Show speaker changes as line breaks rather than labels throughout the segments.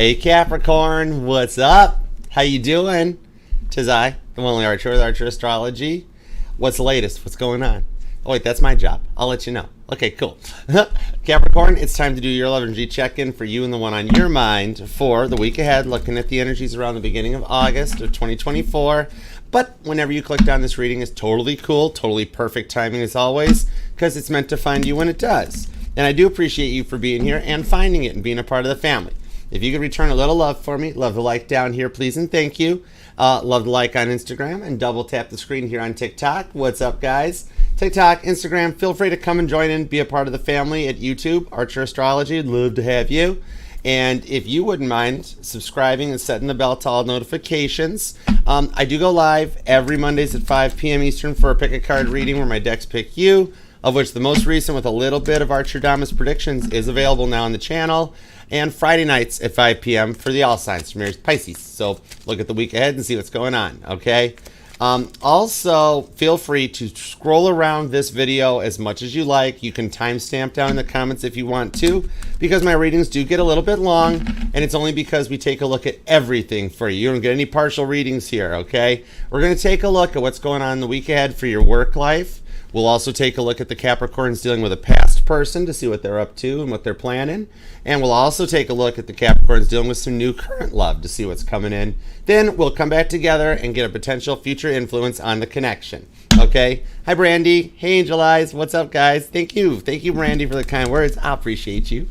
Hey Capricorn, what's up? How you doing? 'Tis I, the one only Archer with Archer Astrology. What's the latest? What's going on? Oh wait, that's my job. I'll let you know. Okay, cool. Capricorn, it's time to do your love energy check-in for you and the one on your mind for the week ahead, looking at the energies around the beginning of August of 2024. But whenever you clicked on this reading, it's totally cool, totally perfect timing as always, because it's meant to find you when it does. And I do appreciate you for being here and finding it and being a part of the family. If you could return a little love for me, love the like down here, please and thank you. Love the like on Instagram and double tap the screen here on TikTok. What's up, guys? TikTok, Instagram, feel free to come and join in, be a part of the family at YouTube, Archer Astrology. I'd love to have you. And if you wouldn't mind subscribing and setting the bell to all notifications, I do go live every Mondays at 5 p.m. Eastern for a pick a card reading where my decks pick you, of which the most recent with a little bit of Archer Damas predictions is available now on the channel. And Friday nights at 5 p.m. for the all signs from Aries Pisces. So look at the week ahead and see what's going on, okay? Also, feel free to scroll around this video as much as you like. You can timestamp down in the comments if you want to, because my readings do get a little bit long, and it's only because we take a look at everything for you. You don't get any partial readings here, okay? We're going to take a look at what's going on in the week ahead for your work life. We'll also take a look at the Capricorns dealing with a past person to see what they're up to and what they're planning. And we'll also take a look at the Capricorns dealing with some new current love to see what's coming in. Then we'll come back together and get a potential future influence on the connection. Okay? Hi, Brandy. Hey, Angel Eyes. What's up, guys? Thank you. Thank you, Brandy, for the kind words. I appreciate you.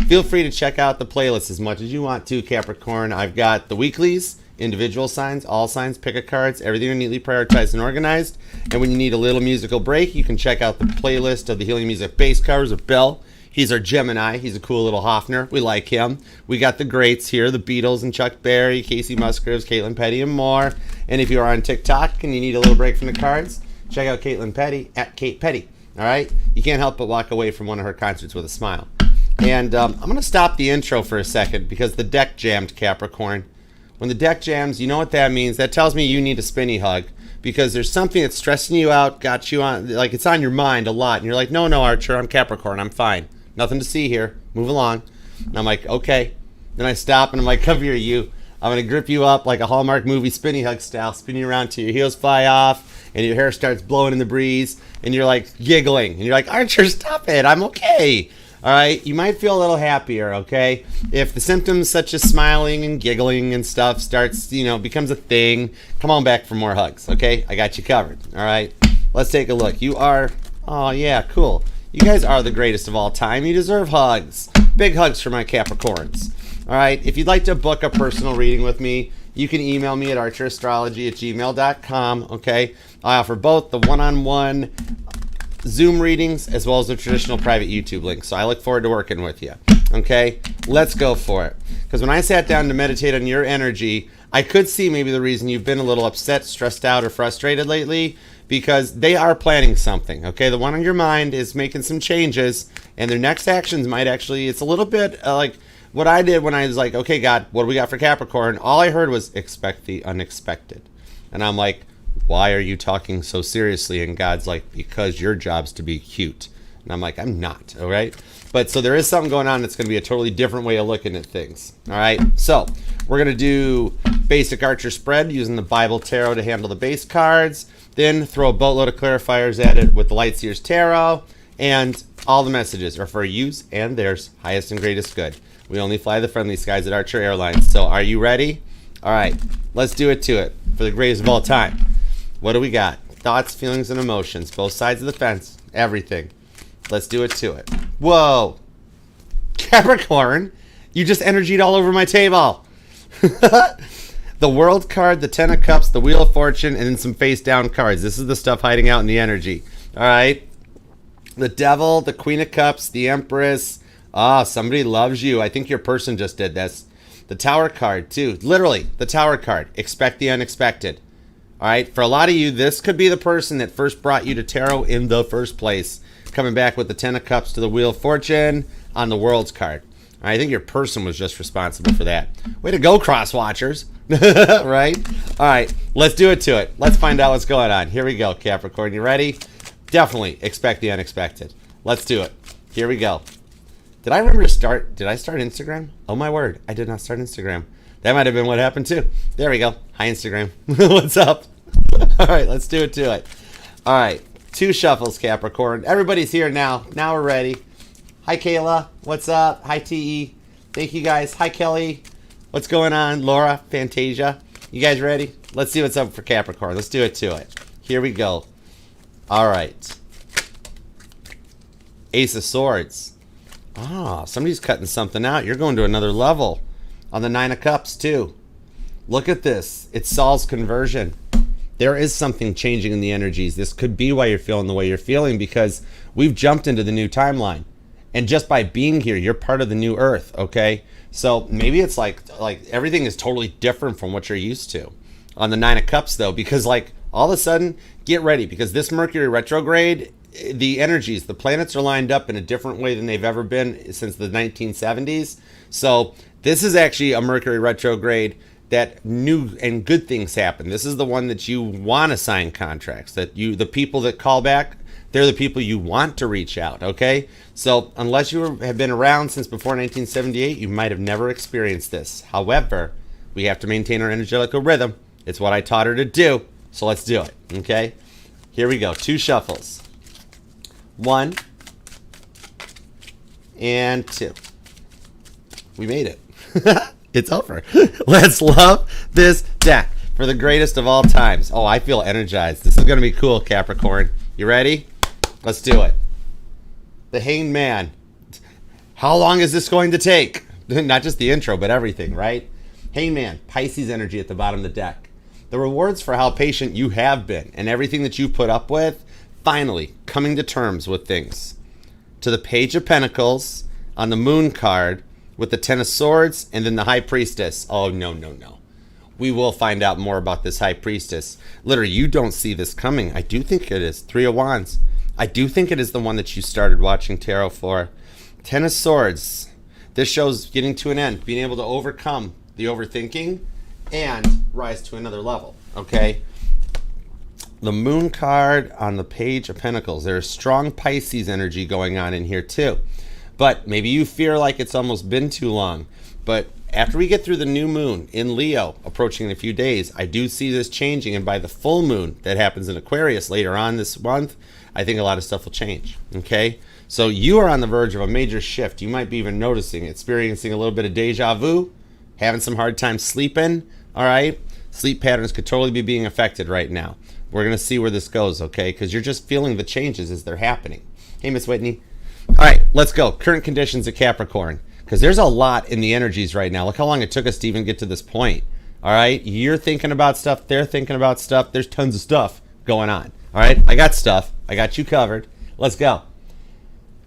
Feel free to check out the playlist as much as you want to, Capricorn. I've got the weeklies, individual signs, all signs, pick a cards, everything are neatly prioritized and organized. And when you need a little musical break, you can check out the playlist of the Healing Music bass covers of Bill. He's our Gemini. He's a cool little Hoffner. We like him. We got the greats here, the Beatles and Chuck Berry, Casey Musgraves, Caitlin Petty, and more. And if you're on TikTok and you need a little break from the cards, check out Caitlin Petty at Kate Petty. All right? You can't help but walk away from one of her concerts with a smile. And I'm going to stop the intro for a second because the deck jammed, Capricorn. When the deck jams, you know what that means. That tells me you need a spinny hug because there's something that's stressing you out, got you on, like it's on your mind a lot. And you're like, no, Archer, I'm Capricorn. I'm fine. Nothing to see here. Move along. And I'm like, okay. Then I stop and I'm like, come here, you. I'm going to grip you up like a Hallmark movie spinny hug style, spin you around till your heels fly off and your hair starts blowing in the breeze and you're like giggling. And you're like, Archer, stop it. I'm okay. All right, you might feel a little happier, okay? If the symptoms such as smiling and giggling and stuff starts, becomes a thing, come on back for more hugs, okay? I got you covered, all right? Let's take a look. You are, oh yeah, cool. You guys are the greatest of all time. You deserve hugs. Big hugs for my Capricorns. All right, if you'd like to book a personal reading with me, you can email me at archerastrology@gmail.com, okay? I offer both the one-on-one Zoom readings as well as the traditional private YouTube link. So I look forward to working with you. Okay, let's go for it. Because when I sat down to meditate on your energy, I could see maybe the reason you've been a little upset, stressed out, or frustrated lately because they are planning something. Okay, the one on your mind is making some changes and their next actions might actually, it's a little bit like what I did when I was like, okay, God, what do we got for Capricorn? All I heard was expect the unexpected. And I'm like, why are you talking so seriously? And God's like, because your job's to be cute. And I'm like, I'm not, all right? But so there is something going on that's going to be a totally different way of looking at things, all right? So we're going to do basic Archer spread using the Bible Tarot to handle the base cards, then throw a boatload of clarifiers at it with the Lightseers Tarot, and all the messages are for yous and theirs, highest and greatest good. We only fly the friendly skies at Archer Airlines. So are you ready? All right, let's do it to it for the greatest of all time. What do we got? Thoughts, feelings, and emotions. Both sides of the fence. Everything. Let's do it to it. Whoa. Capricorn, you just energied all over my table. The World card, the Ten of Cups, the Wheel of Fortune, and then some face-down cards. This is the stuff hiding out in the energy. All right? The Devil, the Queen of Cups, the Empress. Ah, somebody loves you. I think your person just did this. The Tower card, too. Literally, the Tower card. Expect the unexpected. All right, for a lot of you, this could be the person that first brought you to tarot in the first place. Coming back with the Ten of Cups to the Wheel of Fortune on the World's card. I think your person was just responsible for that. Way to go, cross watchers. Right? All right, let's do it to it. Let's find out what's going on. Here we go, Capricorn. You ready? Definitely expect the unexpected. Let's do it. Here we go. Did I remember to start? Did I start Instagram? Oh my word, I did not start Instagram. That might have been what happened too. There we go. Hi, Instagram. What's up? All right, let's do it to it. All right, 2 shuffles, Capricorn. Everybody's here now. Now we're ready. Hi, Kayla. What's up? Hi, TE. Thank you, guys. Hi, Kelly. What's going on? Laura, Fantasia. You guys ready? Let's see what's up for Capricorn. Let's do it to it. Here we go. All right. Ace of Swords. Ah, somebody's cutting something out. You're going to another level. On the 9 of Cups, too. Look at this. It's Saul's conversion. There is something changing in the energies. This could be why you're feeling the way you're feeling, because we've jumped into the new timeline. And just by being here, you're part of the new earth, okay? So maybe it's like everything is totally different from what you're used to. On the 9 of Cups, though, because like all of a sudden, get ready, because this Mercury retrograde, the energies, the planets are lined up in a different way than they've ever been since the 1970s. So this is actually a Mercury retrograde that new and good things happen. This is the one that you want to sign contracts, that the people that call back, they're the people you want to reach out, okay? So unless you have been around since before 1978, you might have never experienced this. However, we have to maintain our energetical rhythm. It's what I taught her to do, so let's do it, okay? Here we go, 2 shuffles. 1 and 2. We made it. It's over. Let's love this deck for the greatest of all times. Oh, I feel energized. This is going to be cool, Capricorn. You ready? Let's do it. The Hanged Man. How long is this going to take? Not just the intro, but everything, right? Hanged Man, Pisces energy at the bottom of the deck. The rewards for how patient you have been and everything that you put up with, finally coming to terms with things. To the Page of Pentacles on the Moon card, with the 10 of Swords, and then the High Priestess. Oh, no, no, no. We will find out more about this High Priestess. Literally, you don't see this coming. I do think it is. 3 of Wands. I do think it is the one that you started watching tarot for. 10 of Swords. This shows getting to an end, being able to overcome the overthinking and rise to another level, okay? The Moon card on the Page of Pentacles. There's strong Pisces energy going on in here, too. But maybe you fear like it's almost been too long. But after we get through the new moon in Leo, approaching in a few days, I do see this changing. And by the full moon that happens in Aquarius later on this month, I think a lot of stuff will change. Okay? So you are on the verge of a major shift. You might be even noticing, experiencing a little bit of deja vu, having some hard time sleeping. All right? Sleep patterns could totally be being affected right now. We're going to see where this goes, okay? Because you're just feeling the changes as they're happening. Hey, Miss Whitney. All right, let's go. Current conditions at Capricorn, because there's a lot in the energies right now. Look how long it took us to even get to this point. All right, you're thinking about stuff. They're thinking about stuff. There's tons of stuff going on. All right, I got stuff. I got you covered. Let's go.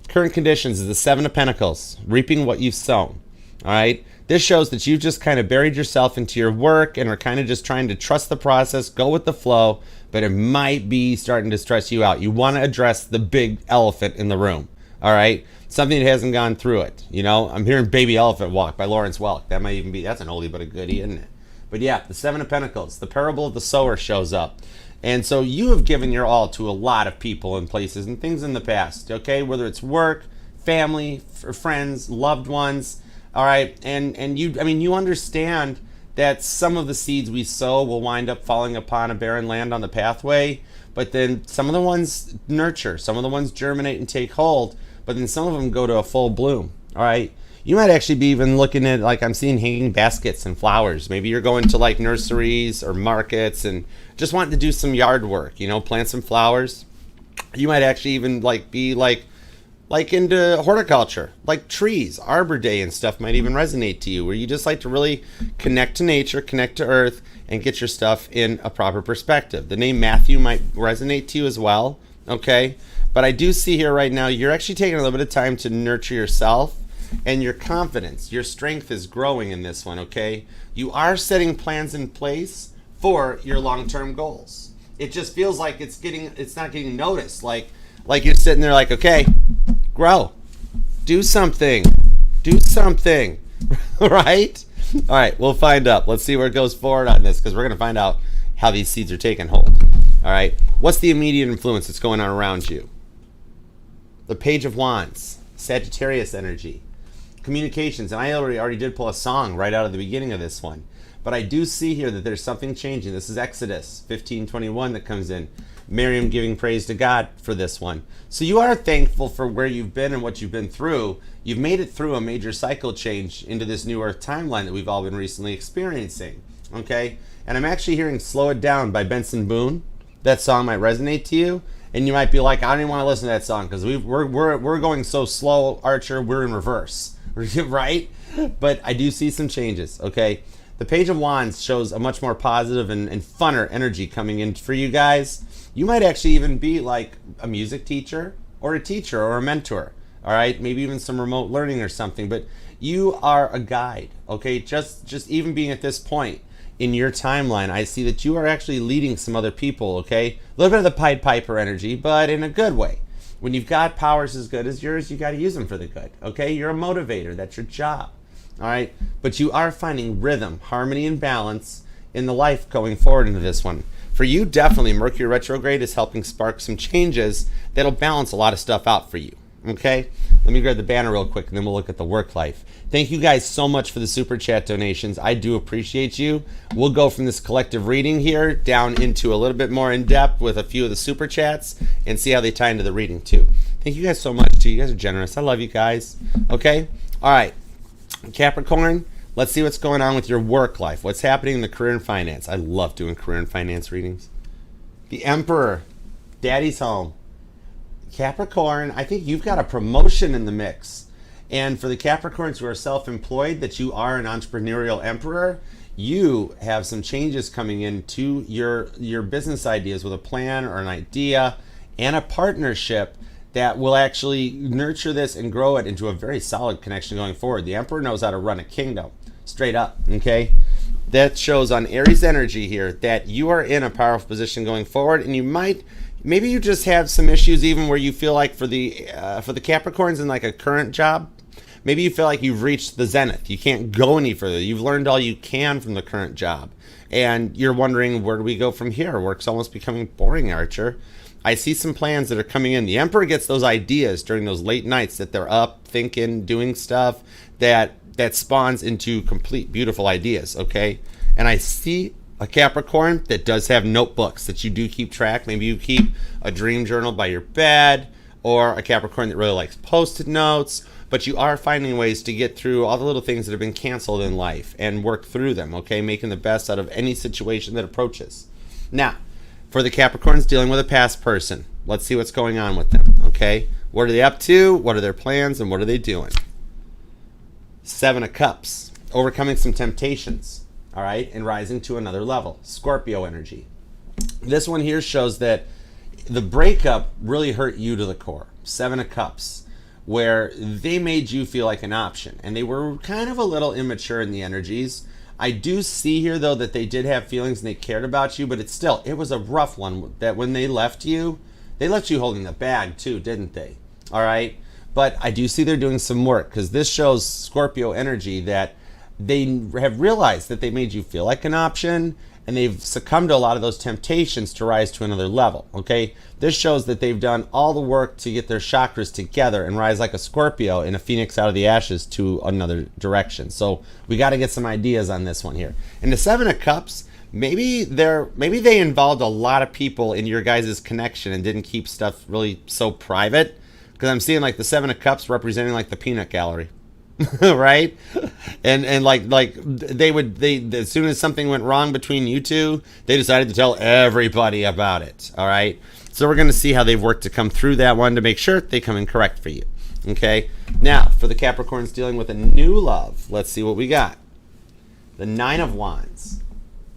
Current conditions is the 7 of Pentacles, reaping what you've sown. All right, this shows that you've just kind of buried yourself into your work and are kind of just trying to trust the process, go with the flow, but it might be starting to stress you out. You want to address the big elephant in the room. All right, something that hasn't gone through it. You know, I'm hearing Baby Elephant Walk by Lawrence Welk. That might even be, that's an oldie but a goodie, isn't it? But yeah, the 7 of Pentacles, the parable of the sower shows up. And so you have given your all to a lot of people and places and things in the past, okay? Whether it's work, family, friends, loved ones, all right? And you, I mean, you understand that some of the seeds we sow will wind up falling upon a barren land on the pathway, but then some of the ones nurture, some of the ones germinate and take hold, but then some of them go to a full bloom, all right? You might actually be even looking at, like I'm seeing hanging baskets and flowers. Maybe you're going to like nurseries or markets and just wanting to do some yard work, you know, plant some flowers. You might actually even like be like into horticulture, like trees, Arbor Day and stuff might even resonate to you, where you just like to really connect to nature, connect to earth, and get your stuff in a proper perspective. The name Matthew might resonate to you as well, okay? But I do see here right now, you're actually taking a little bit of time to nurture yourself and your confidence. Your strength is growing in this one, okay? You are setting plans in place for your long-term goals. It just feels like it's not getting noticed. Like you're sitting there like, okay, grow, do something, right? All right, we'll find out. Let's see where it goes forward on this, because we're going to find out how these seeds are taking hold. All right, what's the immediate influence that's going on around you? The Page of Wands, Sagittarius energy. communications, and I already did pull a song right out of the beginning of this one. But I do see here that there's something changing. This is Exodus 15:21 that comes in. Miriam giving praise to God for this one. So you are thankful for where you've been and what you've been through. You've made it through a major cycle change into this new Earth timeline that we've all been recently experiencing. Okay? And I'm actually hearing Slow It Down by Benson Boone. That song might resonate to you. And you might be like, I don't even want to listen to that song because we're going so slow, Archer, we're in reverse. Right? But I do see some changes, okay? The Page of Wands shows a much more positive and funner energy coming in for you guys. You might actually even be like a music teacher or a teacher or a mentor, all right? Maybe even some remote learning or something, but you are a guide, okay? Just even being at this point in your timeline, I see that you are actually leading some other people, okay? A little bit of the Pied Piper energy, but in a good way. When you've got powers as good as yours, you got to use them for the good, okay? You're a motivator. That's your job, all right? But you are finding rhythm, harmony, and balance in the life going forward into this one. For you, definitely, Mercury retrograde is helping spark some changes that'll balance a lot of stuff out for you, okay? Let me grab the banner real quick, and then we'll look at the work life. Thank you guys so much for the Super Chat donations. I do appreciate you. We'll go from this collective reading here down into a little bit more in-depth with a few of the Super Chats and see how they tie into the reading, too. Thank you guys so much, too. You guys are generous. I love you guys, okay? All right, Capricorn, let's see what's going on with your work life. What's happening in the career and finance? I love doing career and finance readings. The Emperor, Daddy's home. Capricorn, I think you've got a promotion in the mix. And for the Capricorns who are self-employed, that you are an entrepreneurial emperor, you have some changes coming into your business ideas with a plan or an idea and a partnership that will actually nurture this and grow it into a very solid connection going forward. The Emperor knows how to run a kingdom, straight up, okay? That shows on Aries energy here that you are in a powerful position going forward, and you might, maybe you just have some issues even where you feel like for the Capricorns in like a current job, maybe you feel like you've reached the zenith. You can't go any further. You've learned all you can from the current job. And you're wondering, where do we go from here? Work's almost becoming boring, Archer. I see some plans that are coming in. The Emperor gets those ideas during those late nights that they're up, thinking, doing stuff that spawns into complete, beautiful ideas, okay? And I see a Capricorn that does have notebooks that you do keep track. Maybe you keep a dream journal by your bed, or a Capricorn that really likes Post-it notes, but you are finding ways to get through all the little things that have been canceled in life and work through them, okay? Making the best out of any situation that approaches. Now, for the Capricorns dealing with a past person, let's see what's going on with them, okay? What are they up to? What are their plans? And what are they doing? 7 of Cups, overcoming some temptations, all right? And rising to another level. Scorpio energy. This one here shows that the breakup really hurt you to the core. 7 of Cups, where they made you feel like an option. And they were kind of a little immature in the energies. I do see here, though, that they did have feelings and they cared about you, but it was a rough one that when they left you holding the bag too, didn't they? All right? But I do see they're doing some work, because this shows Scorpio energy that they have realized that they made you feel like an option, and they've succumbed to a lot of those temptations to rise to another level, okay? This shows that they've done all the work to get their chakras together and rise like a Scorpio and a phoenix out of the ashes to another direction. So we got to get some ideas on this one here. And the 7 of Cups, maybe they involved a lot of people in your guys' connection and didn't keep stuff really so private, because I'm seeing like the 7 of Cups representing like the peanut gallery. Right? And like they as soon as something went wrong between you two, they decided to tell everybody about it. All right? So we're going to see how they've worked to come through that one to make sure they come in correct for you. Okay? Now, for the Capricorns dealing with a new love, let's see what we got. The 9 of Wands.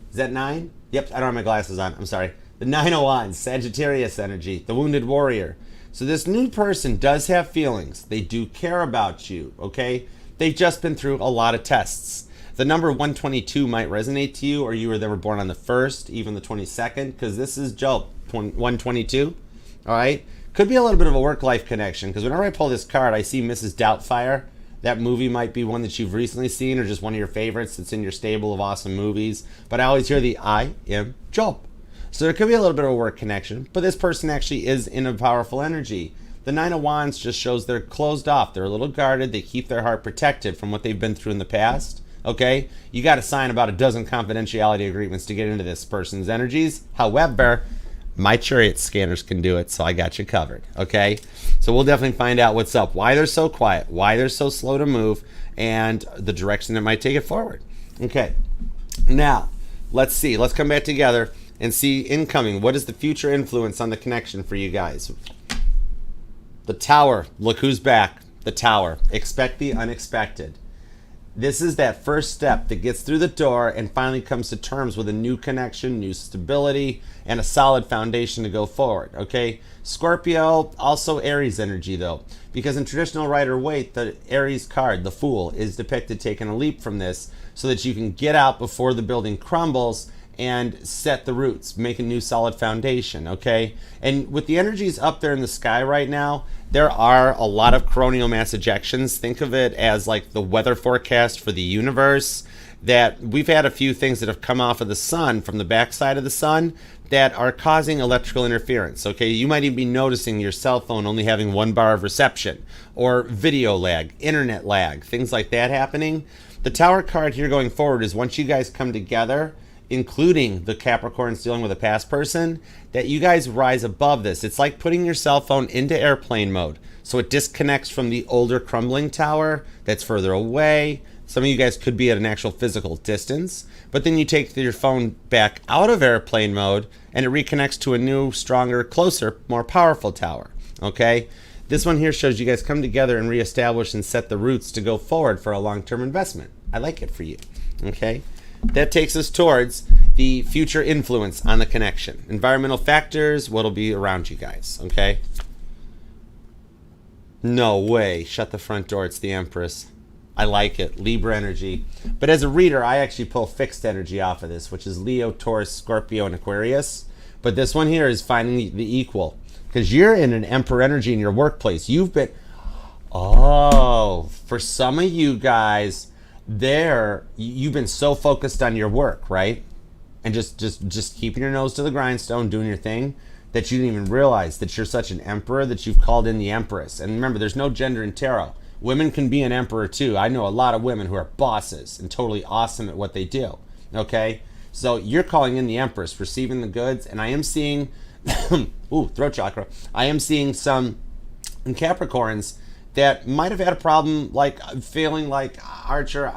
Is that 9? Yep, I don't have my glasses on. I'm sorry. The 9 of Wands, Sagittarius energy, the wounded warrior. So this new person does have feelings. They do care about you, okay? They've just been through a lot of tests. The number 122 might resonate to you, or you were born on the 1st, even the 22nd, because this is Job 122, all right? Could be a little bit of a work-life connection, because whenever I pull this card, I see Mrs. Doubtfire. That movie might be one that you've recently seen, or just one of your favorites that's in your stable of awesome movies. But I always hear the I am Job. So there could be a little bit of a work connection, but this person actually is in a powerful energy. The Nine of Wands just shows they're closed off. They're a little guarded. They keep their heart protected from what they've been through in the past. Okay? You got to sign about a dozen confidentiality agreements to get into this person's energies. However, my chariot scanners can do it, so I got you covered. Okay? So we'll definitely find out what's up, why they're so quiet, why they're so slow to move, and the direction that might take it forward. Okay. Now, let's see. Let's come back together and see incoming. What is the future influence on the connection for you guys? The Tower. Look who's back. The Tower. Expect the unexpected. This is that first step that gets through the door and finally comes to terms with a new connection, new stability, and a solid foundation to go forward, okay? Scorpio, also Aries energy though, because in traditional Rider-Waite, the Aries card, the Fool, is depicted taking a leap from this so that you can get out before the building crumbles and set the roots, make a new solid foundation, okay? And with the energies up there in the sky right now, there are a lot of coronal mass ejections. Think of it as like the weather forecast for the universe, that we've had a few things that have come off of the sun, from the backside of the sun, that are causing electrical interference, okay? You might even be noticing your cell phone only having 1 bar of reception, or video lag, internet lag, things like that happening. The Tower card here going forward is once you guys come together, including the Capricorns dealing with a past person, that you guys rise above this. It's like putting your cell phone into airplane mode, so it disconnects from the older crumbling tower that's further away. Some of you guys could be at an actual physical distance, but then you take your phone back out of airplane mode and it reconnects to a new, stronger, closer, more powerful tower, okay? This one here shows you guys come together and reestablish and set the roots to go forward for a long-term investment. I like it for you, okay? That takes us towards the future influence on the connection. Environmental factors, what'll be around you guys, okay? No way. Shut the front door. It's the Empress. I like it. Libra energy. But as a reader, I actually pull fixed energy off of this, which is Leo, Taurus, Scorpio, and Aquarius. But this one here is finding the equal. Because you're in an Emperor energy in your workplace. You've been... Oh, for some of you guys... you've been so focused on your work, right? And just keeping your nose to the grindstone, doing your thing, that you didn't even realize that you're such an emperor that you've called in the Empress. And remember, there's no gender in tarot. Women can be an emperor too. I know a lot of women who are bosses and totally awesome at what they do, okay? So you're calling in the Empress, receiving the goods, and I am seeing, ooh, throat chakra. I am seeing some Capricorns that might have had a problem, like feeling like, Archer,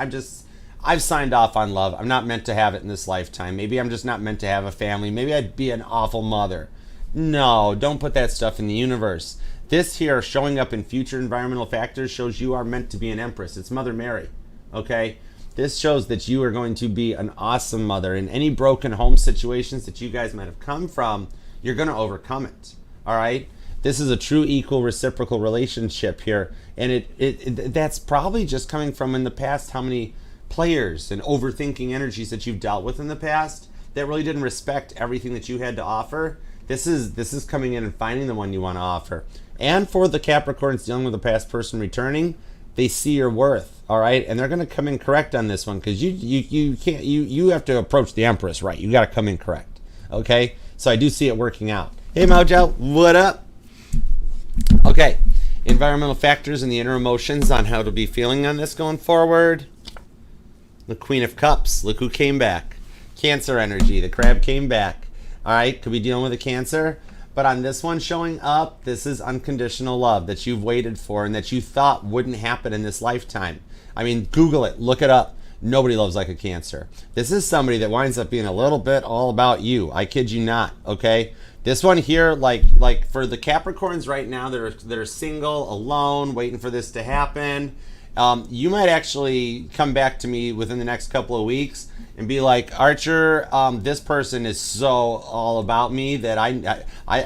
I've signed off on love. I'm not meant to have it in this lifetime. Maybe I'm just not meant to have a family. Maybe I'd be an awful mother. No, don't put that stuff in the universe. This here, showing up in future environmental factors, shows you are meant to be an Empress. It's Mother Mary, okay? This shows that you are going to be an awesome mother. In any broken home situations that you guys might have come from, you're going to overcome it, all right? This is a true equal reciprocal relationship here, and that's probably just coming from in the past how many players and overthinking energies that you've dealt with in the past that really didn't respect everything that you had to offer. This is coming in and finding the one you want to offer. And for the Capricorns dealing with a past person returning, they see your worth, all right, and they're going to come in correct on this one, because you have to approach the Empress right. You got to come in correct, okay? So I do see it working out. Hey Mojo, what up? Okay, environmental factors and the inner emotions on how to be feeling on this going forward. The Queen of Cups, look who came back. Cancer energy, the crab came back. All right, could be dealing with a Cancer. But on this one showing up, this is unconditional love that you've waited for and that you thought wouldn't happen in this lifetime. I mean, Google it, look it up. Nobody loves like a Cancer. This is somebody that winds up being a little bit all about you. I kid you not, okay? This one here, like for the Capricorns right now that are single, alone, waiting for this to happen, you might actually come back to me within the next couple of weeks and be like, Archer, this person is so all about me that I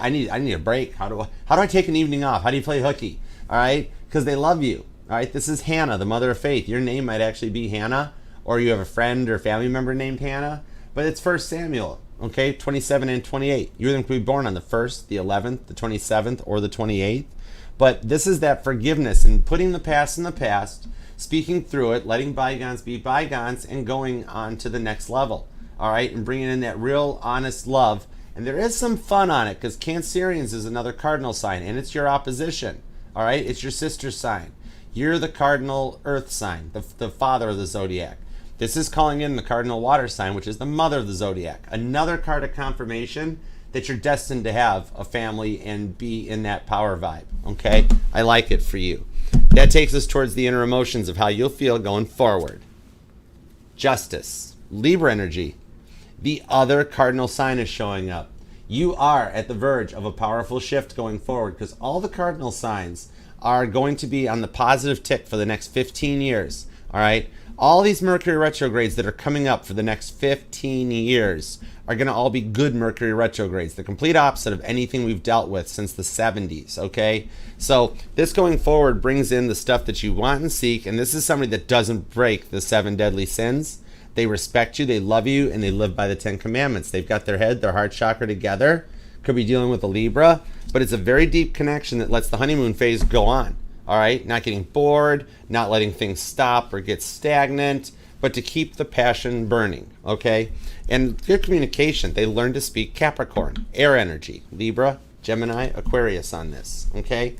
need a break. How do I take an evening off? How do you play hooky? All right, because they love you. All right, this is Hannah, the mother of faith. Your name might actually be Hannah, or you have a friend or family member named Hannah, but it's 1 Samuel. Okay, 27 and 28. You're going to be born on the 1st, the 11th, the 27th, or the 28th. But this is that forgiveness and putting the past in the past, speaking through it, letting bygones be bygones, and going on to the next level. All right, and bringing in that real honest love And there is some fun on it because Cancerians is another cardinal sign, and it's your opposition. All right, it's your sister sign. You're the cardinal earth sign, the father of the zodiac. This is calling in the cardinal water sign, which is the mother of the zodiac. Another card of confirmation that you're destined to have a family and be in that power vibe. Okay, I like it for you. That takes us towards the inner emotions of how you'll feel going forward. Justice, Libra energy. The other cardinal sign is showing up. You are at the verge of a powerful shift going forward because all the cardinal signs are going to be on the positive tick for the next 15 years. All right. All these Mercury retrogrades that are coming up for the next 15 years are going to all be good Mercury retrogrades, the complete opposite of anything we've dealt with since the 70s, okay? So this going forward brings in the stuff that you want and seek, and this is somebody that doesn't break the 7 deadly sins. They respect you, they love you, and they live by the 10 commandments. They've got their head, their heart chakra together. Could be dealing with a Libra, but it's a very deep connection that lets the honeymoon phase go on. All right, not getting bored, not letting things stop or get stagnant, but to keep the passion burning, okay? And good communication, they learn to speak Capricorn, air energy, Libra, Gemini, Aquarius on this, okay?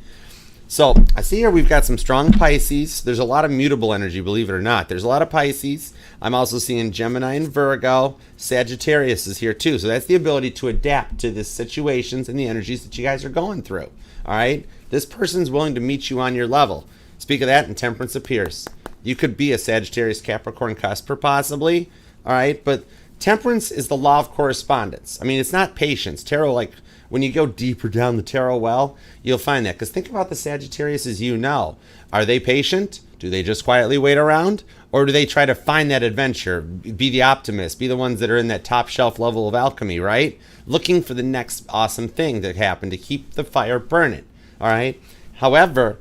So I see here we've got some strong Pisces. There's a lot of mutable energy, believe it or not. There's a lot of Pisces. I'm also seeing Gemini and Virgo. Sagittarius is here too. So that's the ability to adapt to the situations and the energies that you guys are going through, all right? This person's willing to meet you on your level. Speak of that, and Temperance appears. You could be a Sagittarius Capricorn cusper possibly, all right? But Temperance is the law of correspondence. I mean, it's not patience. Tarot, like when you go deeper down the tarot well, you'll find that. Because think about the Sagittarius as you know. Are they patient? Do they just quietly wait around? Or do they try to find that adventure, be the optimist, be the ones that are in that top shelf level of alchemy, right? Looking for the next awesome thing to happen to keep the fire burning. All right. However,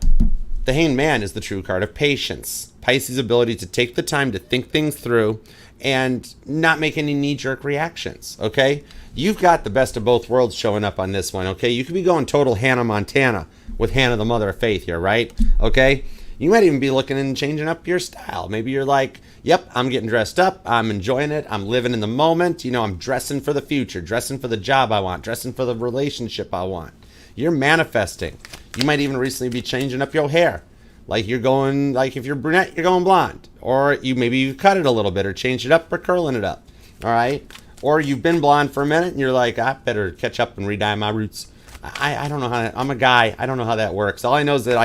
the Hanged Man is the true card of patience. Pisces' ability to take the time to think things through and not make any knee-jerk reactions. Okay. You've got the best of both worlds showing up on this one. Okay. You could be going total Hannah Montana with Hannah, the mother of faith here, right? Okay. You might even be looking and changing up your style. Maybe you're like, yep, I'm getting dressed up. I'm enjoying it. I'm living in the moment. You know, I'm dressing for the future, dressing for the job I want, dressing for the relationship I want. You're manifesting. You might even recently be changing up your hair. Like you're going, like if you're brunette, you're going blonde. Or you cut it a little bit or change it up or curling it up. All right? Or you've been blonde for a minute and you're like, I better catch up and re-dye my roots. I don't know how, I'm a guy. I don't know how that works. All I know is that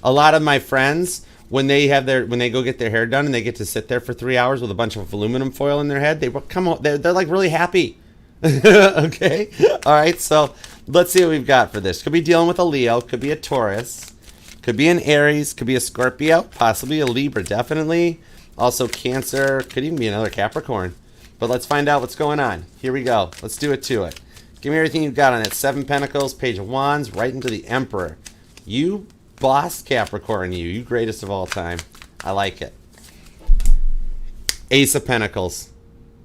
a lot of my friends, when they go get their hair done and they get to sit there for 3 hours with a bunch of aluminum foil in their head, they're like really happy. Okay? All right, so let's see what we've got for this. Could be dealing with a Leo, could be a Taurus, could be an Aries, could be a Scorpio, possibly a Libra, definitely. Also Cancer, could even be another Capricorn. But let's find out what's going on. Here we go. Let's do it to it. Give me everything you've got on that. 7 Pentacles, Page of Wands, right into the Emperor. You boss Capricorn, you greatest of all time. I like it. Ace of Pentacles.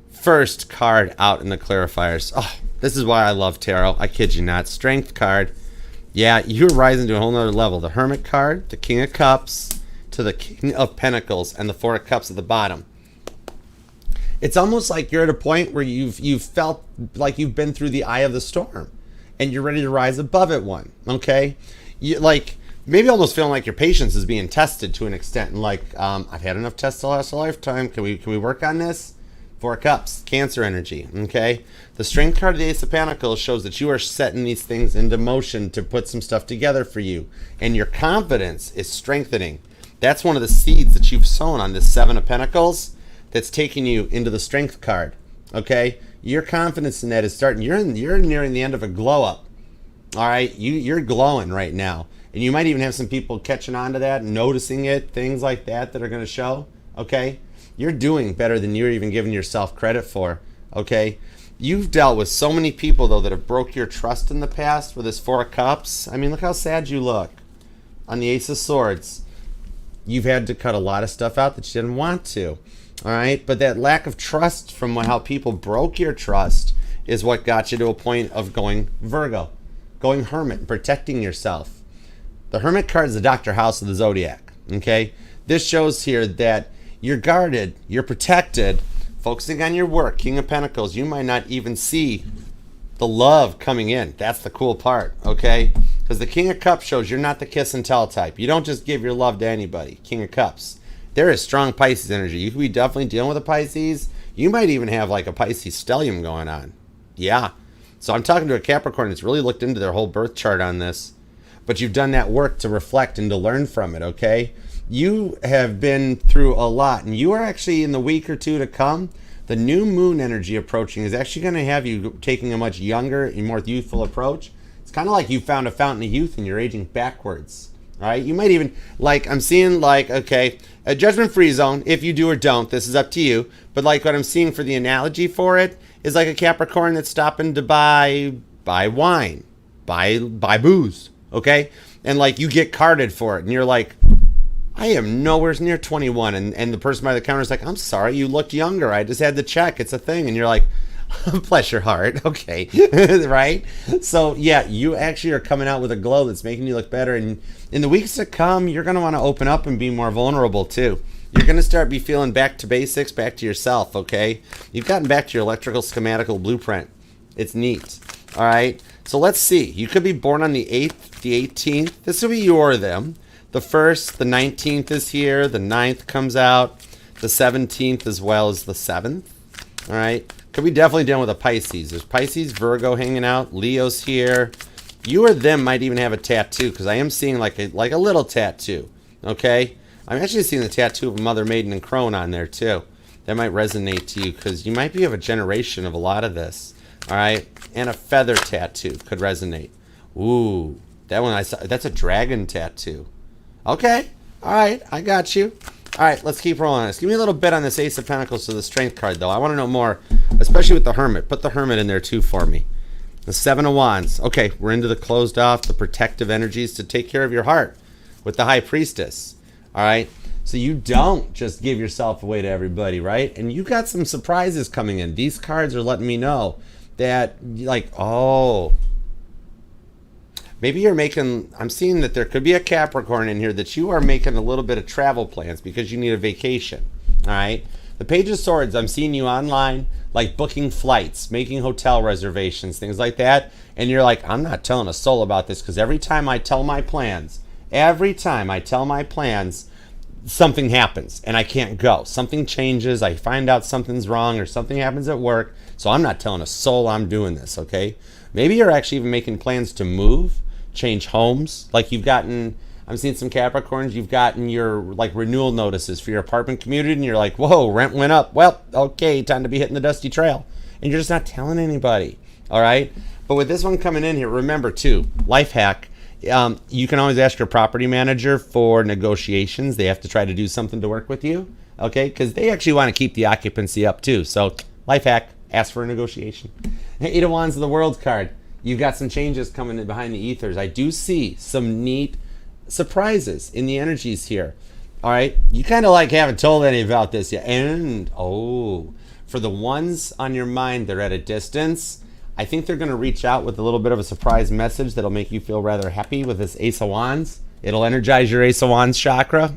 First card out in the clarifiers. Oh, this is why I love tarot. I kid you not. Strength card. Yeah, you're rising to a whole nother level. The Hermit card, the King of Cups, to the King of Pentacles, and the Four of Cups at the bottom. It's almost like you're at a point where you've felt like you've been through the eye of the storm, and you're ready to rise above it one. Okay, you like maybe almost feeling like your patience is being tested to an extent, and like I've had enough tests to last a lifetime. Can we work on this? Four of Cups, Cancer energy. Okay, the Strength card of the Ace of Pentacles shows that you are setting these things into motion to put some stuff together for you, and your confidence is strengthening. That's one of the seeds that you've sown on this 7 of Pentacles. That's taking you into the Strength card. Okay, your confidence in that is starting. You're nearing the end of a glow up. All right, you're glowing right now, and you might even have some people catching on to that, noticing it, things like that are going to show. Okay, you're doing better than you're even giving yourself credit for. Okay, you've dealt with so many people though that have broke your trust in the past with this 4 of Cups. I mean, look how sad you look on the Ace of Swords. You've had to cut a lot of stuff out that you didn't want to. All right, but that lack of trust from how people broke your trust is what got you to a point of going Virgo, going Hermit, protecting yourself. The Hermit card is the Dr. House of the Zodiac. Okay, this shows here that you're guarded, you're protected, focusing on your work. King of Pentacles, you might not even see The love coming in. That's the cool part, okay? Because the King of Cups shows you're not the kiss and tell type. You don't just give your love to anybody. King of Cups. There is strong Pisces energy. You could be definitely dealing with a Pisces. You might even have like a Pisces stellium going on. Yeah. So I'm talking to a Capricorn that's really looked into their whole birth chart on this. But you've done that work to reflect and to learn from it, okay? You have been through a lot, and you are actually, in the week or two to come, the new moon energy approaching is actually going to have you taking a much younger and more youthful approach. It's kind of like you found a fountain of youth and you're aging backwards, all right? You might even, like, I'm seeing, like, okay, a judgment-free zone, if you do or don't, this is up to you, but, like, what I'm seeing for the analogy for it is like a Capricorn that's stopping to buy wine, buy booze, okay? And, like, you get carded for it, and you're like, I am nowhere near 21. And the person by the counter is like, I'm sorry, you looked younger. I just had to check. It's a thing. And you're like, bless your heart. Okay. Right? So, yeah, you actually are coming out with a glow that's making you look better. And in the weeks to come, you're going to want to open up and be more vulnerable, too. You're going to start be feeling back to basics, back to yourself, okay? You've gotten back to your electrical schematical blueprint. It's neat. All right? So let's see. You could be born on the 8th, the 18th. This will be you or them. The 1st, the 19th is here. The 9th comes out. The 17th as well as the 7th. All right. Could be definitely dealing with a Pisces. There's Pisces, Virgo hanging out. Leo's here. You or them might even have a tattoo, because I am seeing like a little tattoo. Okay. I'm actually seeing the tattoo of Mother, Maiden, and Crone on there too. That might resonate to you, because you might be of a generation of a lot of this. All right. And a feather tattoo could resonate. Ooh, that one I saw. That's a dragon tattoo. Okay. All right. I got you. All right. Let's keep rolling on this. Give me a little bit on this Ace of Pentacles to the Strength card, though. I want to know more, especially with the Hermit. Put the Hermit in there, too, for me. The Seven of Wands. Okay. We're into the closed off, the protective energies to take care of your heart with the High Priestess. All right. So you don't just give yourself away to everybody, right? And you got some surprises coming in. These cards are letting me know that, like, oh, maybe you're making, I'm seeing that there could be a Capricorn in here that you are making a little bit of travel plans because you need a vacation, all right? The Page of Swords, I'm seeing you online, like booking flights, making hotel reservations, things like that. And you're like, I'm not telling a soul about this, because every time I tell my plans, something happens and I can't go. Something changes. I find out something's wrong or something happens at work. So I'm not telling a soul I'm doing this, okay? Maybe you're actually even making plans to move, change homes. Like you've gotten, I'm seeing some Capricorns, you've gotten your like renewal notices for your apartment community, and you're like, whoa, rent went up. Well, okay, time to be hitting the dusty trail. And you're just not telling anybody, all right? But with this one coming in here, remember too, life hack, you can always ask your property manager for negotiations. They have to try to do something to work with you, okay? Because they actually want to keep the occupancy up too. So life hack, ask for a negotiation. Eight of Wands of the World card. You've got some changes coming in behind the ethers. I do see some neat surprises in the energies here. All right. You kind of like haven't told any about this yet. And, oh, for the ones on your mind that are at a distance, I think they're going to reach out with a little bit of a surprise message that'll make you feel rather happy with this Ace of Wands. It'll energize your Ace of Wands chakra.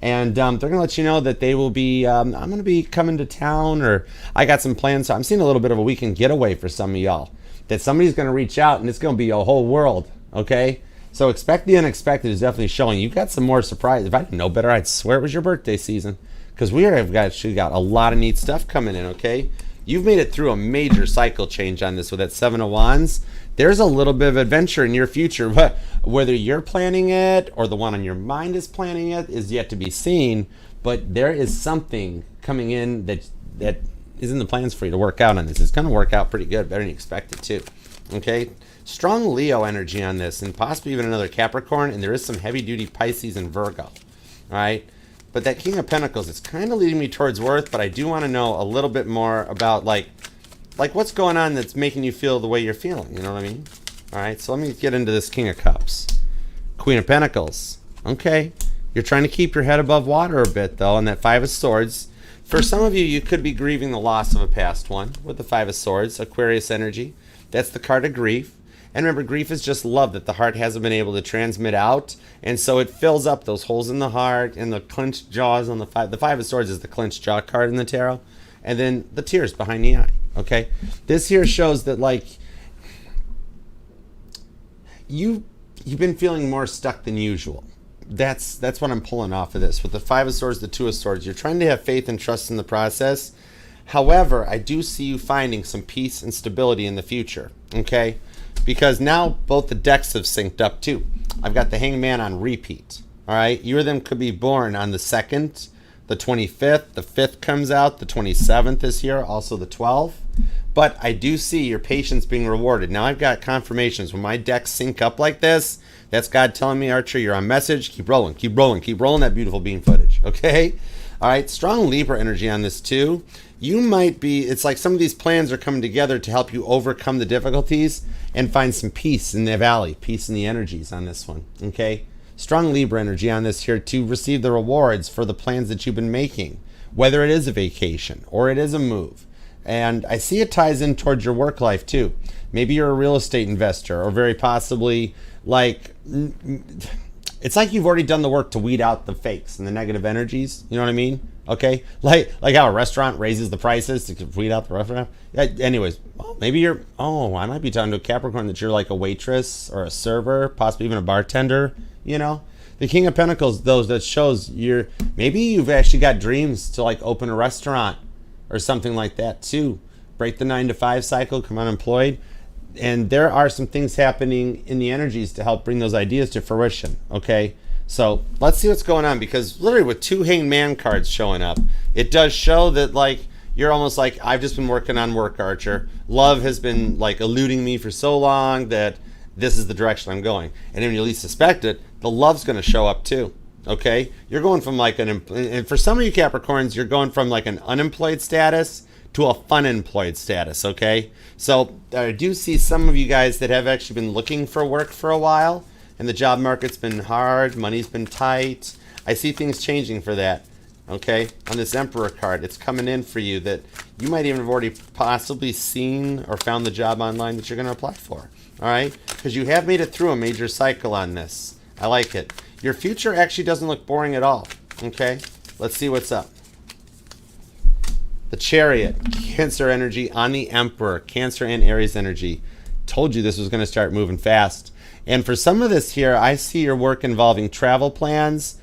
And they're going to let you know that they will be, I'm going to be coming to town, or I got some plans. So I'm seeing a little bit of a weekend getaway for some of y'all. That somebody's going to reach out, and it's going to be a whole world, okay? So expect the unexpected is definitely showing. You got some more surprise. If I didn't know better, I'd swear it was your birthday season, because we have actually got a lot of neat stuff coming in, okay? You've made it through a major cycle change on this with that Seven of Wands. There's a little bit of adventure in your future, but whether you're planning it or the one on your mind is planning it is yet to be seen. But there is something coming in that is in the plans for you to work out on this. It's going to work out pretty good, better than you expect it to. Okay? Strong Leo energy on this, and possibly even another Capricorn, and there is some heavy-duty Pisces and Virgo. All right? But that King of Pentacles, it's kind of leading me towards worth, but I do want to know a little bit more about, like what's going on that's making you feel the way you're feeling. You know what I mean? All right? So let me get into this King of Cups. Queen of Pentacles. Okay. You're trying to keep your head above water a bit, though, and that Five of Swords. For some of you, you could be grieving the loss of a past one with the Five of Swords, Aquarius energy. That's the card of grief. And remember, grief is just love that the heart hasn't been able to transmit out. And so it fills up those holes in the heart and the clenched jaws on the Five. The Five of Swords is the clenched jaw card in the tarot. And then the tears behind the eye. Okay, this here shows that like you've been feeling more stuck than usual. That's what I'm pulling off of this. With the Five of Swords, the Two of Swords, you're trying to have faith and trust in the process. However, I do see you finding some peace and stability in the future, okay? Because now both the decks have synced up too. I've got the Hangman on repeat, all right? You or them could be born on the 2nd, the 25th, the 5th comes out, the 27th is here, also the 12th. But I do see your patience being rewarded. Now I've got confirmations. When my decks sync up like this, that's God telling me, Archer, you're on message. Keep rolling, keep rolling, keep rolling that beautiful beam footage, okay? All right, strong Libra energy on this too. You might be, it's like some of these plans are coming together to help you overcome the difficulties and find some peace in the valley, peace in the energies on this one, okay? Strong Libra energy on this here to receive the rewards for the plans that you've been making, whether it is a vacation or it is a move. And I see it ties in towards your work life too. Maybe you're a real estate investor, or very possibly like, it's like you've already done the work to weed out the fakes and the negative energies. You know what I mean? Okay, like how a restaurant raises the prices to weed out the restaurant. Anyways, maybe you're, I might be talking to a Capricorn that you're like a waitress or a server, possibly even a bartender, you know? The King of Pentacles, those that shows maybe you've actually got dreams to like open a restaurant or something like that too. Break the 9-to-5 cycle, come unemployed. And there are some things happening in the energies to help bring those ideas to fruition, okay? So let's see what's going on, because literally with 2 Hanged Man cards showing up, it does show that like you're almost like, I've just been working on work, Archer. Love has been like eluding me for so long that this is the direction I'm going. And then when you least suspect it, the love's going to show up too. Okay, you're going from like and for some of you Capricorns, you're going from like an unemployed status to a fun employed status. Okay, so I do see some of you guys that have actually been looking for work for a while, and the job market's been hard, money's been tight. I see things changing for that. Okay, on this Emperor card, it's coming in for you that you might even have already possibly seen or found the job online that you're going to apply for. All right, because you have made it through a major cycle on this. I like it. Your future actually doesn't look boring at all. Okay, let's see what's up. The Chariot, Cancer energy on the Emperor, Cancer and Aries energy. Told you this was going to start moving fast. And for some of this here, I see your work involving travel plans,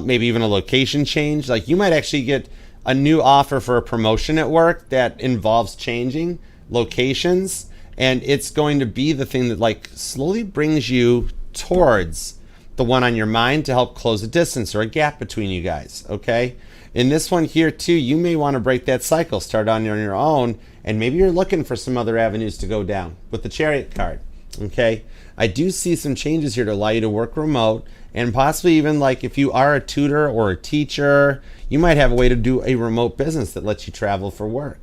maybe even a location change. Like you might actually get a new offer for a promotion at work that involves changing locations. And it's going to be the thing that like slowly brings you towards the one on your mind to help close a distance or a gap between you guys, okay? In this one here too, you may want to break that cycle, start on your own, and maybe you're looking for some other avenues to go down with the Chariot card, okay? I do see some changes here to allow you to work remote, and possibly even like if you are a tutor or a teacher, you might have a way to do a remote business that lets you travel for work,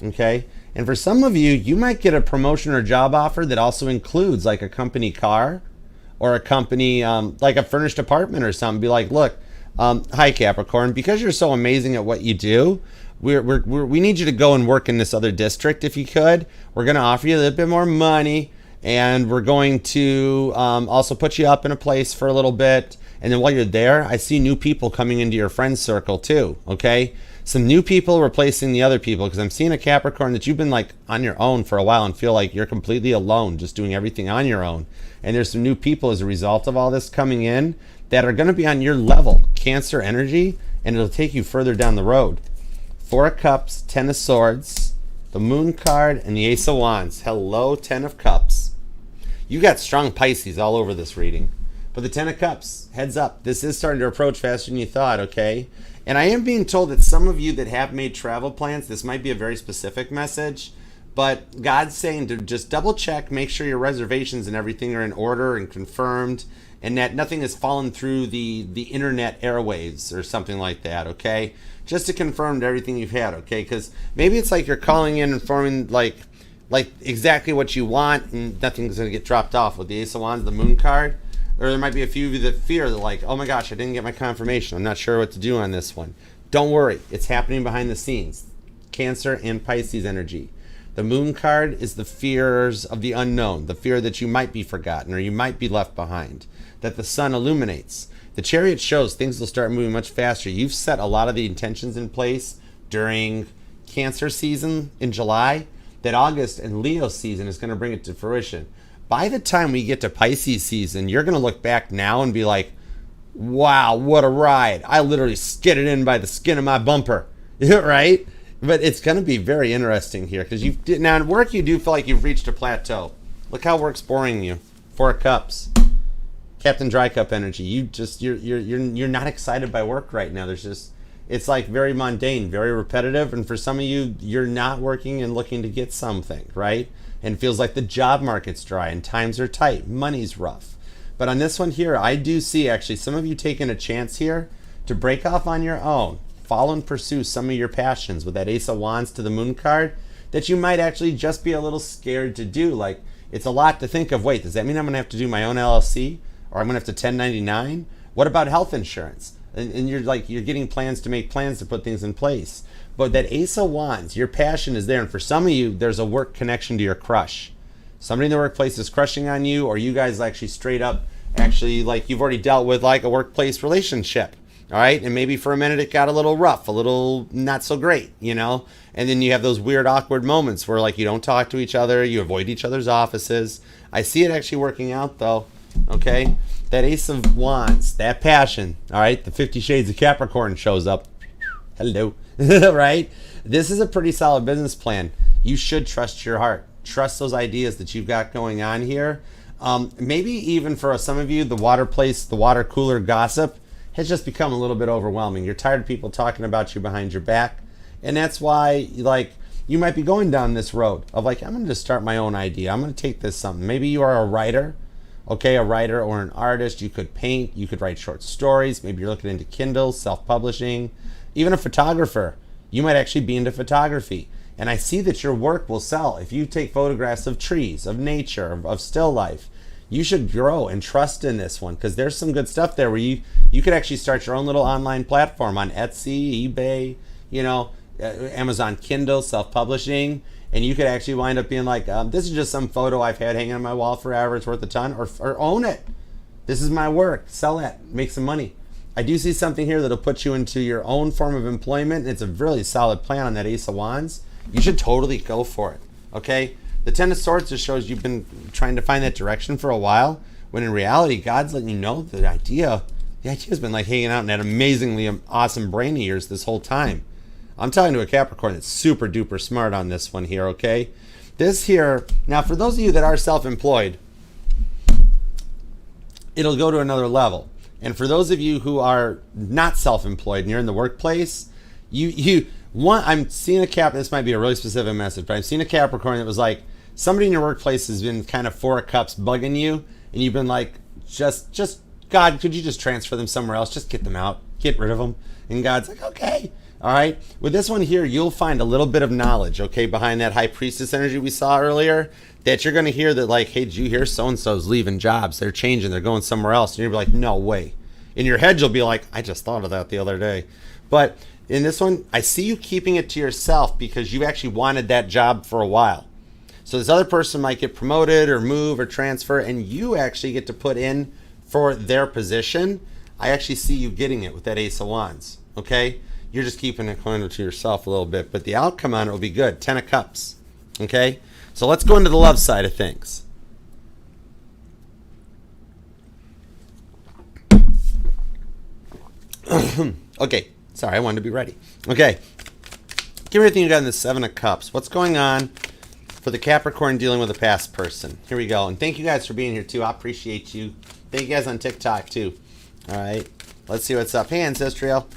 okay? And for some of you, you might get a promotion or job offer that also includes like a company car, or a company, like a furnished apartment or something. Be like, look, hi Capricorn, because you're so amazing at what you do, we need you to go and work in this other district if you could. We're going to offer you a little bit more money, and we're going to also put you up in a place for a little bit. And then while you're there, I see new people coming into your friend circle too, okay? Some new people replacing the other people, because I'm seeing a Capricorn that you've been like on your own for a while and feel like you're completely alone, just doing everything on your own. And there's some new people as a result of all this coming in that are going to be on your level, Cancer energy, and it'll take you further down the road. 4 of Cups, 10 of Swords, the Moon card, and the Ace of Wands. Hello, 10 of Cups. You got strong Pisces all over this reading. But the 10 of Cups, heads up, this is starting to approach faster than you thought, okay? And I am being told that some of you that have made travel plans, this might be a very specific message, but God's saying to just double check, make sure your reservations and everything are in order and confirmed, and that nothing has fallen through the internet airwaves or something like that, okay? Just to confirm everything you've had, okay? Because maybe it's like you're calling in and informing like exactly what you want, and nothing's going to get dropped off with the Ace of Wands, the Moon card. Or there might be a few of you that fear that like, oh my gosh, I didn't get my confirmation. I'm not sure what to do on this one. Don't worry. It's happening behind the scenes. Cancer and Pisces energy. The Moon card is the fears of the unknown, the fear that you might be forgotten or you might be left behind, that the sun illuminates. The Chariot shows things will start moving much faster. You've set a lot of the intentions in place during Cancer season in July, that August and Leo season is going to bring it to fruition. By the time we get to Pisces season, you're going to look back now and be like, wow, what a ride. I literally skidded in by the skin of my bumper, right? But it's going to be very interesting here because now at work you do feel like you've reached a plateau. Look how work's boring you. 4 of Cups. Captain Dry Cup energy. You're not excited by work right now. It's like very mundane, very repetitive, and for some of you, you're not working and looking to get something, right? And it feels like the job market's dry and times are tight, money's rough. But on this one here, I do see actually some of you taking a chance here to break off on your own, follow and pursue some of your passions with that Ace of Wands to the Moon card that you might actually just be a little scared to do. Like, it's a lot to think of. Wait, does that mean I'm going to have to do my own LLC? Or I'm going to have to 1099? What about health insurance? And you're getting plans to make plans to put things in place. But that Ace of Wands, your passion is there. And for some of you, there's a work connection to your crush. Somebody in the workplace is crushing on you, or you guys actually straight up, actually, like you've already dealt with like a workplace relationship. All right. And maybe for a minute it got a little rough, a little not so great, you know? And then you have those weird, awkward moments where like you don't talk to each other, you avoid each other's offices. I see it actually working out though. Okay, that Ace of Wands, that passion, all right, the 50 Shades of Capricorn shows up. Hello, right? This is a pretty solid business plan. You should trust your heart. Trust those ideas that you've got going on here. Maybe even for some of you, the water cooler gossip has just become a little bit overwhelming. You're tired of people talking about you behind your back. And that's why, like, you might be going down this road of like, I'm going to just start my own idea. I'm going to take this something. Maybe you are a writer. Okay, a writer or an artist. You could paint, you could write short stories. Maybe you're looking into Kindle, self-publishing. Even a photographer. You might actually be into photography. And I see that your work will sell. If you take photographs of trees, of nature, of still life, you should grow and trust in this one because there's some good stuff there where you could actually start your own little online platform on Etsy, eBay, you know, Amazon Kindle, self-publishing. And you could actually wind up being like, this is just some photo I've had hanging on my wall forever. It's worth a ton. Or own it. This is my work. Sell it. Make some money. I do see something here that'll put you into your own form of employment. It's a really solid plan on that Ace of Wands. You should totally go for it. Okay? The Ten of Swords just shows you've been trying to find that direction for a while. When in reality, God's letting you know the idea has been like hanging out in that amazingly awesome brain of yours this whole time. I'm talking to a Capricorn that's super duper smart on this one here, okay? This here, now for those of you that are self-employed, it'll go to another level. And for those of you who are not self-employed and you're in the workplace, I'm seeing a this might be a really specific message, but I'm seeing a Capricorn that was like, somebody in your workplace has been kind of 4 of Cups bugging you, and you've been like, just God, could you just transfer them somewhere else? Just get them out, get rid of them. And God's like, okay. All right, with this one here, you'll find a little bit of knowledge, okay, behind that High Priestess energy we saw earlier, that you're going to hear that like, hey, did you hear so-and-so's leaving jobs? They're changing. They're going somewhere else. And you'll be like, no way. In your head, you'll be like, I just thought of that the other day. But in this one, I see you keeping it to yourself because you actually wanted that job for a while. So this other person might get promoted or move or transfer, and you actually get to put in for their position. I actually see you getting it with that Ace of Wands, okay? You're just keeping it kind of to yourself a little bit, but the outcome on it will be good. 10 of Cups, okay? So let's go into the love side of things. Okay, sorry, I wanted to be ready. Okay, give me everything you got in the 7 of Cups. What's going on for the Capricorn dealing with a past person? Here we go, and thank you guys for being here too. I appreciate you. Thank you guys on TikTok too. All right, let's see what's up. Hey, Ancestral.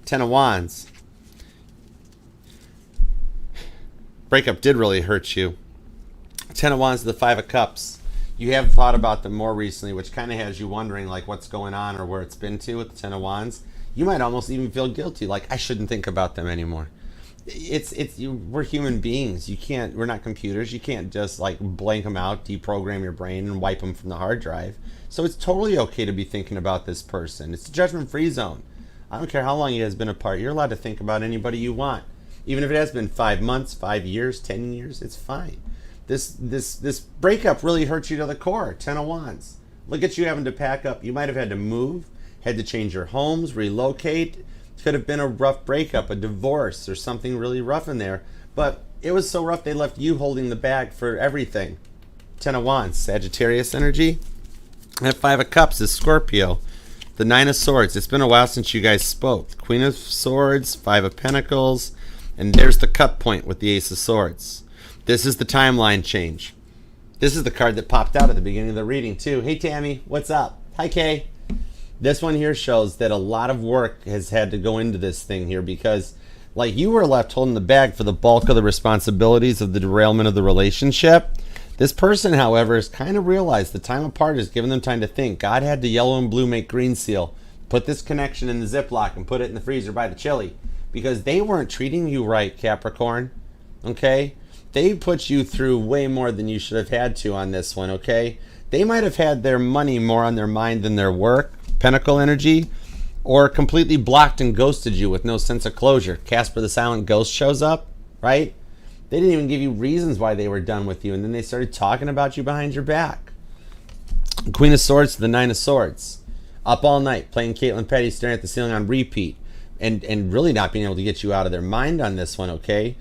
10 of Wands. Breakup did really hurt you. 10 of Wands to the 5 of Cups. You have thought about them more recently, which kind of has you wondering like what's going on or where it's been to with the 10 of Wands. You might almost even feel guilty, like I shouldn't think about them anymore. We're human beings. We're not computers. You can't just like blank them out, deprogram your brain, and wipe them from the hard drive. So it's totally okay to be thinking about this person. It's a judgment-free zone. I don't care how long you guys been apart. You're allowed to think about anybody you want. Even if it has been 5 months, 5 years, 10 years, it's fine. This breakup really hurt you to the core. 10 of Wands. Look at you having to pack up. You might have had to move, had to change your homes, relocate. Could have been a rough breakup, a divorce, or something really rough in there. But it was so rough they left you holding the bag for everything. 10 of Wands, Sagittarius energy. That 5 of Cups is Scorpio. The 9 of Swords. It's been a while since you guys spoke. Queen of Swords, 5 of Pentacles, and there's the cut point with the Ace of Swords. This is the timeline change. This is the card that popped out at the beginning of the reading too. Hey Tammy, what's up? Hi Kay. This one here shows that a lot of work has had to go into this thing here because like you were left holding the bag for the bulk of the responsibilities of the derailment of the relationship. This person, however, has kind of realized the time apart has given them time to think. God had the yellow and blue make green seal. Put this connection in the Ziploc and put it in the freezer by the chili. Because they weren't treating you right, Capricorn. Okay? They put you through way more than you should have had to on this one, okay? They might have had their money more on their mind than their work, Pentacle energy, or completely blocked and ghosted you with no sense of closure. Casper the Silent Ghost shows up, right? They didn't even give you reasons why they were done with you, and then they started talking about you behind your back. Queen of Swords to the 9 of Swords. Up all night, playing Caitlin Petty, staring at the ceiling on repeat, and really not being able to get you out of their mind on this one, okay?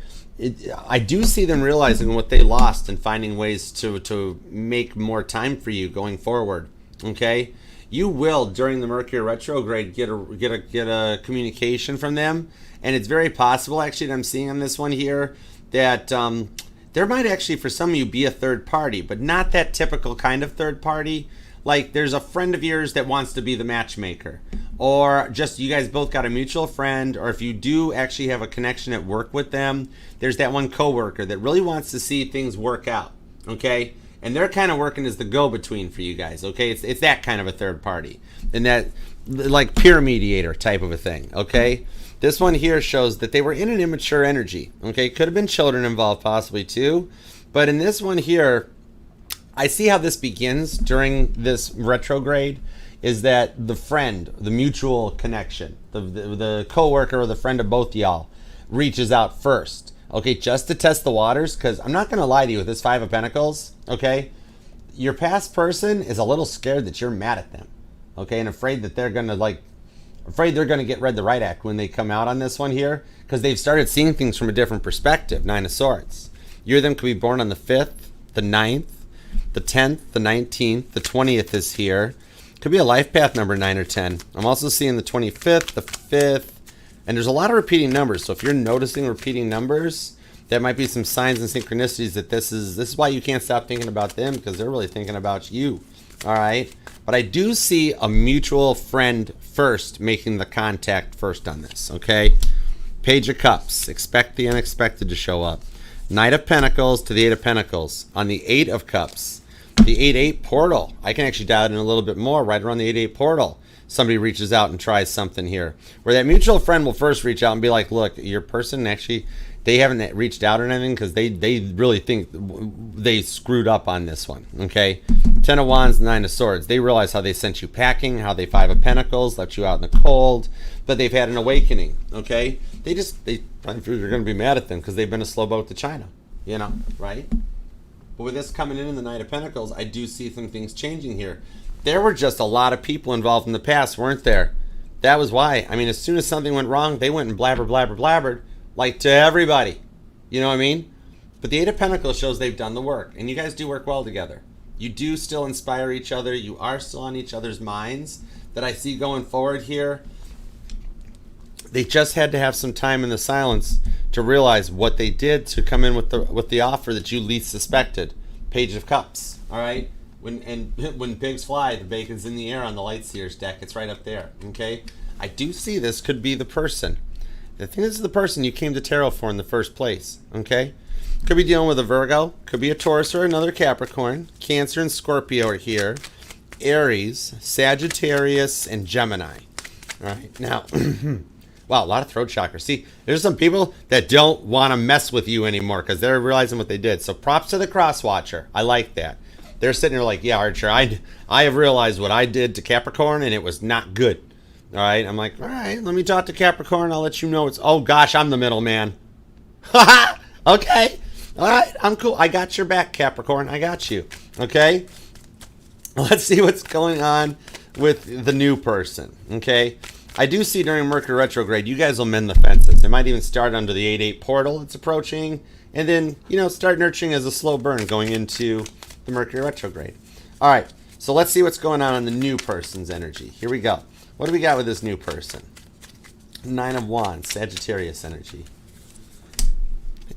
I do see them realizing what they lost and finding ways to make more time for you going forward, okay? You will, during the Mercury retrograde, get a communication from them, and it's very possible, actually, that I'm seeing on this one here, that there might actually, for some of you, be a third party, but not that typical kind of third party. Like, there's a friend of yours that wants to be the matchmaker, or just you guys both got a mutual friend, or if you do actually have a connection at work with them, there's that one coworker that really wants to see things work out, okay? And they're kind of working as the go-between for you guys, okay? It's that kind of a third party, and that, like, peer mediator type of a thing, okay? This one here shows that they were in an immature energy, okay? Could have been children involved possibly too, but in this one here, I see how this begins during this retrograde is that the friend, the mutual connection, the coworker or the friend of both y'all reaches out first, okay, just to test the waters, because I'm not going to lie to you with this 5 of Pentacles, okay? Your past person is a little scared that you're mad at them, okay, and afraid that they're going to get read the right act when they come out on this one here, because they've started seeing things from a different perspective. 9 of Swords. You or them could be born on the 5th, the 9th, the 10th, the 19th, the 20th is here. Could be a life path number 9 or 10. I'm also seeing the 25th, the 5th, and there's a lot of repeating numbers. So if you're noticing repeating numbers, that might be some signs and synchronicities that this is why you can't stop thinking about them, because they're really thinking about you. All right? But I do see a mutual friend first making the contact first on this, okay? Page of Cups. Expect the unexpected to show up. Knight of Pentacles to the 8 of Pentacles. On the 8 of Cups, the 8-8 portal. I can actually dial it in a little bit more right around the 8-8 portal. Somebody reaches out and tries something here. Where that mutual friend will first reach out and be like, look, your person actually, they haven't reached out or anything because they really think they screwed up on this one, okay? 10 of Wands, 9 of Swords. They realize how they sent you packing, how they 5 of Pentacles, left you out in the cold, but they've had an awakening, okay? They probably feel you're going to be mad at them because they've been a slow boat to China, you know, right? But with this coming in the Knight of Pentacles, I do see some things changing here. There were just a lot of people involved in the past, weren't there? That was why. I mean, as soon as something went wrong, they went and blabbered, like to everybody. You know what I mean? But the 8 of Pentacles shows they've done the work, and you guys do work well together. You do still inspire each other. You are still on each other's minds that I see going forward here. They just had to have some time in the silence to realize what they did to come in with the offer that you least suspected. Page of Cups, all right? When pigs fly, the bacon's in the air on the Lightseer's deck. It's right up there, okay? I do see this could be the person. I think this is the person you came to tarot for in the first place, okay? Could be dealing with a Virgo. Could be a Taurus or another Capricorn. Cancer and Scorpio are here. Aries, Sagittarius, and Gemini. All right, now... Wow, a lot of throat chakra. See, there's some people that don't want to mess with you anymore because they're realizing what they did. So props to the cross watcher. I like that. They're sitting there like, yeah, Archer, I have realized what I did to Capricorn and it was not good. All right, I'm like, all right, let me talk to Capricorn. I'll let you know it's, oh gosh, I'm the middleman. Okay, all right, I'm cool. I got your back, Capricorn. I got you. Okay, let's see what's going on with the new person. Okay. I do see during Mercury retrograde, you guys will mend the fences. It might even start under the 8-8 portal it's approaching, and then, start nurturing as a slow burn going into the Mercury retrograde. All right, so let's see what's going on in the new person's energy. Here we go. What do we got with this new person? 9 of Wands, Sagittarius energy.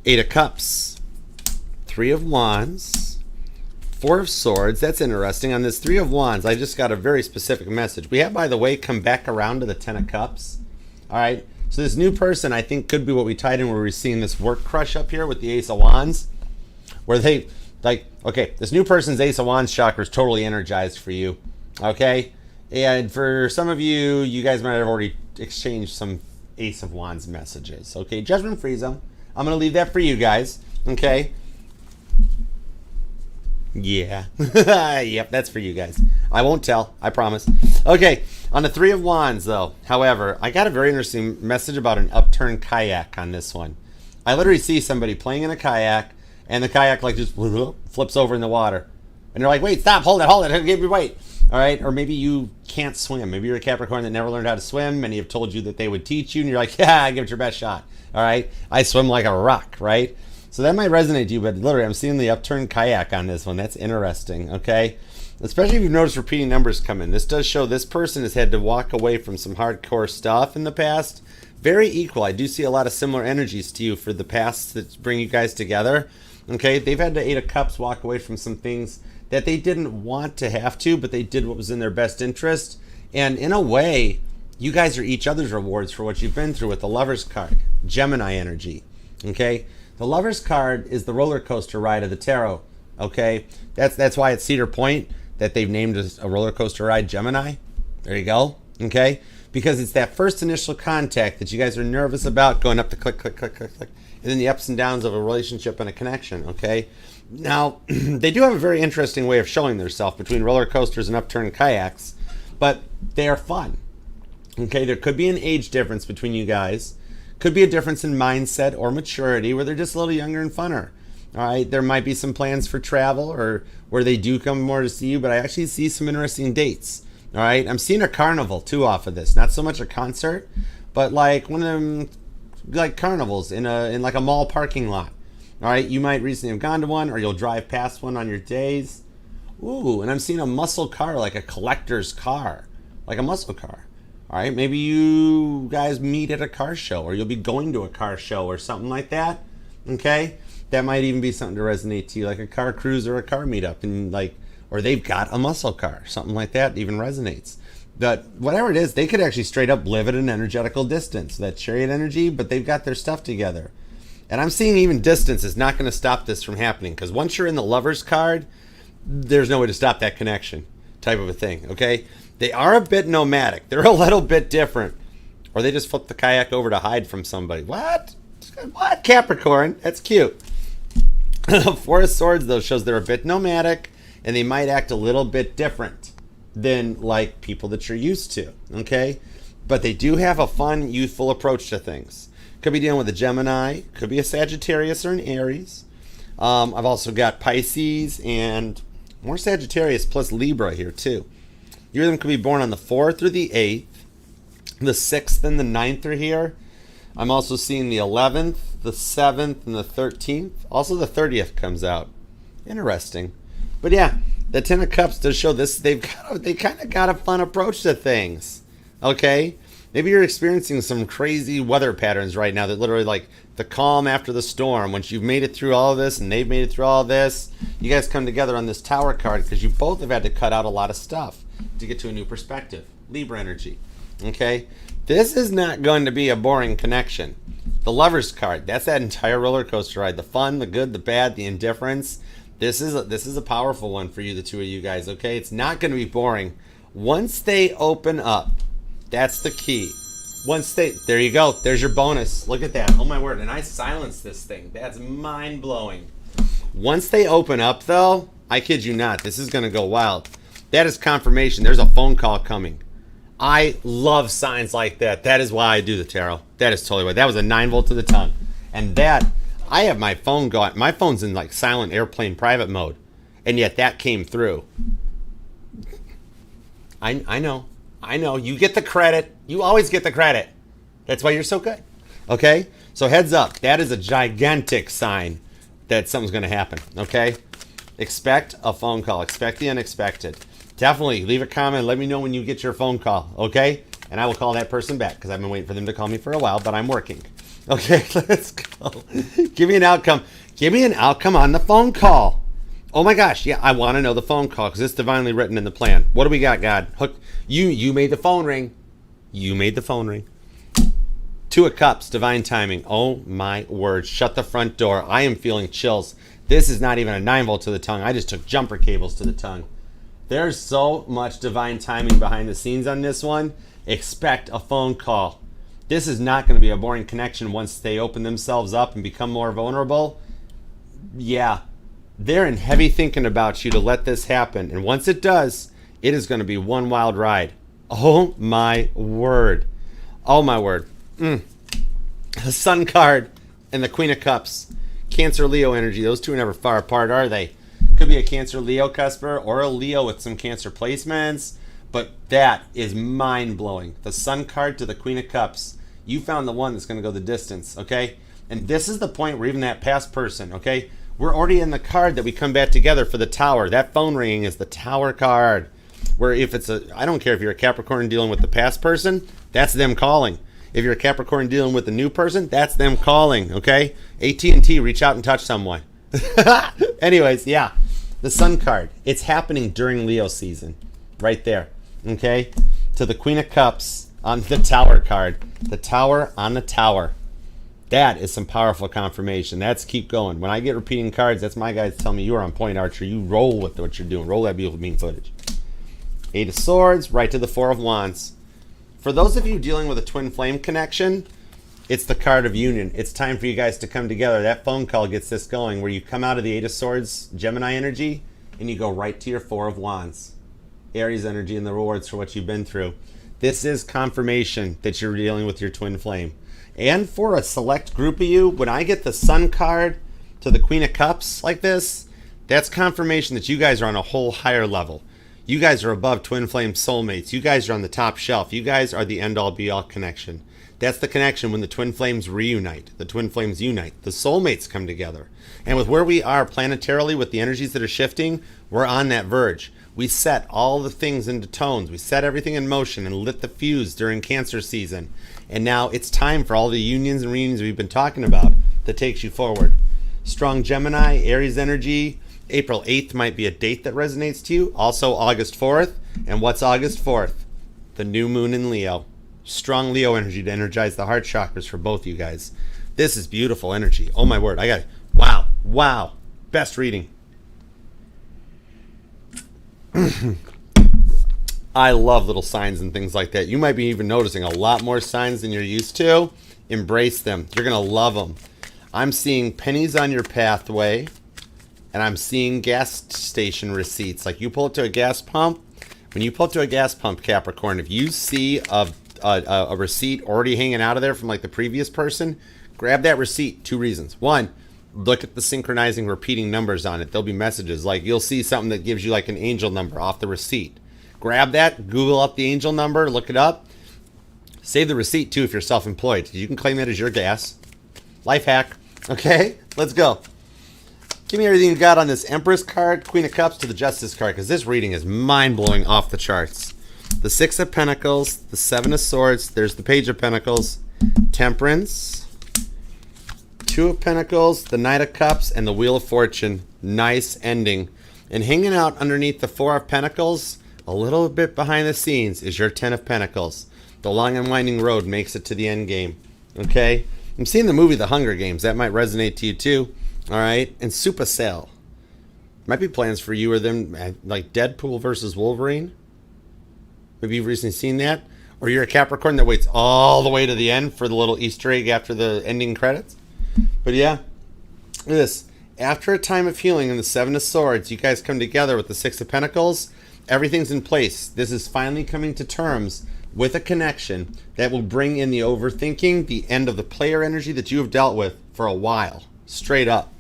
8 of Cups, 3 of Wands, 4 of Swords. That's interesting. On this 3 of Wands, I just got a very specific message. We have, by the way, come back around to the 10 of Cups. All right. So this new person, I think, could be what we tied in where we're seeing this work crush up here with the Ace of Wands. Where they, okay, this new person's Ace of Wands chakra is totally energized for you. Okay. And for some of you, you guys might have already exchanged some Ace of Wands messages. Okay. Judgment free zone. I'm going to leave that for you guys. Okay. Yeah. Yep, that's for you guys. I won't tell. I promise. Okay. On the 3 of Wands, though, however, I got a very interesting message about an upturned kayak on this one. I literally see somebody playing in a kayak, and the kayak just flips over in the water. And they're like, wait, stop, hold it, give me weight. All right. Or maybe you can't swim. Maybe you're a Capricorn that never learned how to swim. Many have told you that they would teach you, and you're like, yeah, give it your best shot. All right. I swim like a rock, right? So that might resonate to you, but literally I'm seeing the upturned kayak on this one. That's interesting, okay? Especially if you've noticed repeating numbers come in. This does show this person has had to walk away from some hardcore stuff in the past. Very equal. I do see a lot of similar energies to you for the past that bring you guys together. Okay, they've had to 8 of Cups walk away from some things that they didn't want to have to, but they did what was in their best interest. And in a way, you guys are each other's rewards for what you've been through with the Lover's card, Gemini energy, okay? The Lover's card is the roller coaster ride of the tarot, okay? That's why it's Cedar Point that they've named a roller coaster ride Gemini. There you go, okay? Because it's that first initial contact that you guys are nervous about, going up the click, click, click, click, click, and then the ups and downs of a relationship and a connection, okay? Now, they do have a very interesting way of showing themselves between roller coasters and upturned kayaks, but they are fun, okay? There could be an age difference between you guys. Could be a difference in mindset or maturity where they're just a little younger and funner. All right. There might be some plans for travel or where they do come more to see you, but I actually see some interesting dates. All right. I'm seeing a carnival too off of this. Not so much a concert, but like one of them like carnivals in like a mall parking lot. All right. You might recently have gone to one or you'll drive past one on your days. Ooh, and I'm seeing a muscle car, like a collector's car, like a muscle car. All right, maybe you guys meet at a car show or you'll be going to a car show or something like that, okay? That might even be something to resonate to you, like a car cruise or a car meetup, and or they've got a muscle car, something like that even resonates. But whatever it is, they could actually straight up live at an energetical distance, that chariot energy, but they've got their stuff together. And I'm seeing even distance is not going to stop this from happening, because once you're in the Lover's card, there's no way to stop that connection type of a thing, okay? They are a bit nomadic. They're a little bit different. Or they just flip the kayak over to hide from somebody. What? What? Capricorn? That's cute. 4 of Swords, though, shows they're a bit nomadic, and they might act a little bit different than, like, people that you're used to, okay? But they do have a fun, youthful approach to things. Could be dealing with a Gemini. Could be a Sagittarius or an Aries. I've also got Pisces and more Sagittarius plus Libra here, too. You of them could be born on the 4th or the 8th. The 6th and the 9th are here. I'm also seeing the 11th, the 7th, and the 13th. Also the 30th comes out. Interesting. But yeah, the 10 of Cups does show this. They kind of got a fun approach to things. Okay? Maybe you're experiencing some crazy weather patterns right now that literally like the calm after the storm. Once you've made it through all of this and they've made it through all of this, you guys come together on this Tower card because you both have had to cut out a lot of stuff to get to a new perspective. Libra energy. Okay? This is not going to be a boring connection. The Lover's card, that's that entire roller coaster ride. The fun, the good, the bad, the indifference. This is a powerful one for you, the two of you guys, okay? It's not going to be boring. Once they open up, that's the key. There you go. There's your bonus. Look at that. Oh my word. And I silenced this thing. That's mind-blowing. Once they open up, though, I kid you not, this is going to go wild. That is confirmation. There's a phone call coming. I love signs like that. That is why I do the tarot. That is totally why. That was a 9-volt to the tongue. And that, I have my phone going. My phone's in like silent airplane private mode. And yet that came through. I know. You get the credit. You always get the credit. That's why you're so good. Okay? So heads up. That is a gigantic sign that something's going to happen. Okay? Expect a phone call. Expect the unexpected. Definitely leave a comment. Let me know when you get your phone call. Okay? And I will call that person back because I've been waiting for them to call me for a while, but I'm working. Okay, let's go. Give me an outcome. Give me an outcome on the phone call. Oh my gosh, yeah, I want to know the phone call because it's divinely written in the plan. What do we got, God? Hook. You made the phone ring. You made the phone ring. Two of Cups, divine timing. Oh my word. Shut the front door. I am feeling chills. This is not even a 9-volt to the tongue. I just took jumper cables to the tongue. There's so much divine timing behind the scenes on this one. Expect a phone call. This is not going to be a boring connection once they open themselves up and become more vulnerable. Yeah, they're in heavy thinking about you to let this happen. And once it does, it is going to be one wild ride. Oh my word. Oh my word. The Sun card and the Queen of Cups. Cancer, Leo energy. Those two are never far apart, are they? Could be a Cancer, Leo cusper or a Leo with some Cancer placements. But that is mind-blowing. The Sun card to the Queen of Cups. You found the one that's going to go the distance, okay? And this is the point where even that past person, okay? We're already in the card that we come back together for the Tower. That phone ringing is the Tower card. Where if it's I don't care if you're a Capricorn dealing with the past person, that's them calling. If you're a Capricorn dealing with a new person, that's them calling, okay? AT&T, reach out and touch someone. Anyways, yeah. The Sun card. It's happening during Leo season. Right there. Okay, to the Queen of Cups on the Tower card. The Tower on the Tower. That is some powerful confirmation. That's keep going. When I get repeating cards, that's my guys telling me you're on point, Archer. You roll with what you're doing. Roll that beautiful bean footage. 8 of Swords, right to the 4 of Wands. For those of you dealing with a twin flame connection, it's the card of union. It's time for you guys to come together. That phone call gets this going where you come out of the 8 of Swords, Gemini energy, and you go right to your 4 of Wands. Aries energy and the rewards for what you've been through. This is confirmation that you're dealing with your twin flame. And for a select group of you, when I get the Sun card to the Queen of Cups like this, that's confirmation that you guys are on a whole higher level. You guys are above twin flame soulmates. You guys are on the top shelf. You guys are the end all be all connection. That's the connection when the twin flames reunite. The twin flames unite. The soulmates come together. And with where we are planetarily with the energies that are shifting, we're on that verge. We set all the things into tones. We set everything in motion and lit the fuse during Cancer season. And now it's time for all the unions and reunions we've been talking about that takes you forward. Strong Gemini, Aries energy. April 8th might be a date that resonates to you. Also August 4th. And what's August 4th? The new moon in Leo. Strong Leo energy to energize the heart chakras for both you guys. This is beautiful energy. Oh my word. I got it. Wow. Wow. Best reading. I love little signs and things like that. You might be even noticing a lot more signs than you're used to. Embrace them. You're going to love them. I'm seeing pennies on your pathway, and I'm seeing gas station receipts. Like you pull up to a gas pump. When you pull up to a gas pump, Capricorn, if you see a receipt already hanging out of there from like the previous person, grab that receipt. 2 reasons. 1, look at the synchronizing repeating numbers on it. There'll be messages like you'll see something that gives you like an angel number off the receipt. Grab that, Google up the angel number, look it up. Save the receipt too if you're self-employed. You can claim that as your gas. Life hack. Okay, let's go. Give me everything you got on this Empress card, Queen of Cups to the Justice card, because this reading is mind-blowing off the charts. The 6 of Pentacles, the 7 of Swords, there's the Page of Pentacles, Temperance, 2 of Pentacles, the Knight of Cups, and the Wheel of Fortune. Nice ending. And hanging out underneath the 4 of Pentacles, a little bit behind the scenes, is your 10 of Pentacles. The long and winding road makes it to the end game. Okay? I'm seeing the movie The Hunger Games. That might resonate to you too. All right? And Supercell. Might be plans for you or them, like Deadpool versus Wolverine. Maybe you've recently seen that. Or you're a Capricorn that waits all the way to the end for the little Easter egg after the ending credits. But yeah, look at this. After a time of healing in the 7 of Swords, you guys come together with the 6 of Pentacles. Everything's in place. This is finally coming to terms with a connection that will bring in the overthinking, the end of the player energy that you have dealt with for a while. Straight up.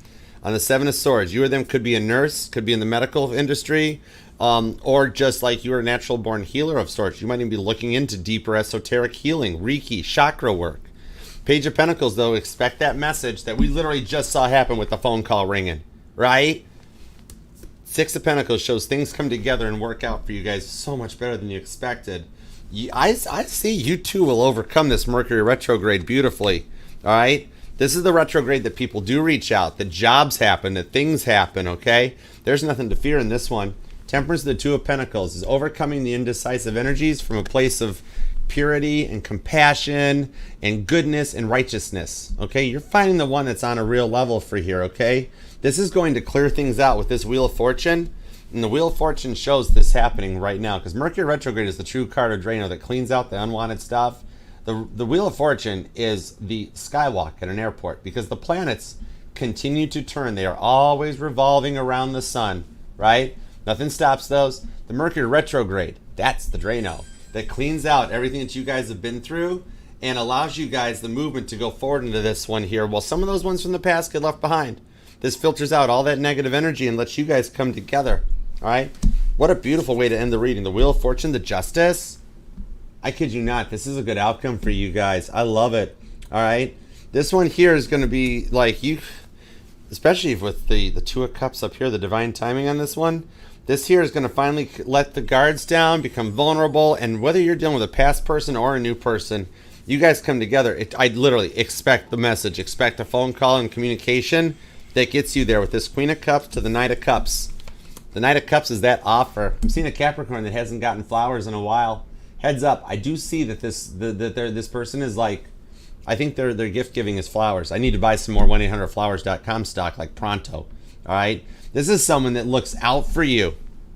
On the 7 of Swords, you or them could be a nurse, could be in the medical industry, or just like you're a natural born healer of sorts. You might even be looking into deeper esoteric healing, Reiki, chakra work. Page of Pentacles, though, expect that message that we literally just saw happen with the phone call ringing, right? Six of Pentacles shows things come together and work out for you guys so much better than you expected. I see you two will overcome this Mercury retrograde beautifully, all right? This is the retrograde that people do reach out, that jobs happen, that things happen, okay? There's nothing to fear in this one. Temperance, the Two of Pentacles, is overcoming the indecisive energies from a place of purity and compassion and goodness and righteousness, okay? You're finding the one that's on a real level for here, okay? This is going to clear things out with this Wheel of Fortune, and the Wheel of Fortune shows this happening right now, because Mercury retrograde is the true card of Drano that cleans out the unwanted stuff. The Wheel of Fortune is the skywalk at an airport, because the planets continue to turn. They are always revolving around the sun, right? Nothing stops those. The Mercury retrograde, that's the Drano that cleans out everything that you guys have been through and allows you guys the movement to go forward into this one here. Well, some of those ones from the past get left behind. This filters out all that negative energy and lets you guys come together, all right? What a beautiful way to end the reading. The Wheel of Fortune, the Justice. I kid you not, this is a good outcome for you guys. I love it, all right? This one here is going to be like you, especially with the Two of Cups up here, the divine timing on this one. This here is going to finally let the guards down, become vulnerable, and whether you're dealing with a past person or a new person, you guys come together. I literally expect the message, expect a phone call and communication that gets you there with this Queen of Cups to the Knight of Cups. The Knight of Cups is that offer. I'm seeing a Capricorn that hasn't gotten flowers in a while. Heads up, I do see that this person is like, I think their gift giving is flowers. I need to buy some more 1-800-Flowers.com stock like pronto. All right? This is someone that looks out for you,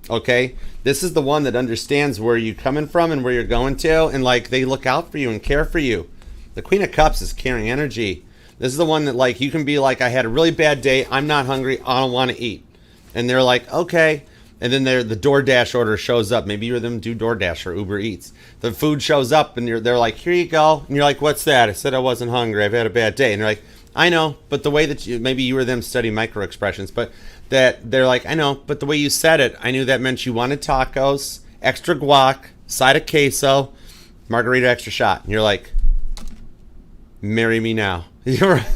okay? This is the one that understands where you're coming from and where you're going to, and like they look out for you and care for you. The Queen of Cups is caring energy. This is the one that like you can be like, I had a really bad day, I'm not hungry, I don't want to eat. And they're like, okay. And then the DoorDash order shows up. Maybe you're them do DoorDash or Uber Eats. The food shows up and they're like, here you go. And you're like, what's that? I said I wasn't hungry, I've had a bad day. And they're like, I know, but the way that maybe you or them study micro expressions, but that they're like, I know, but the way you said it, I knew that meant you wanted tacos, extra guac, side of queso, margarita extra shot. And you're like, marry me now.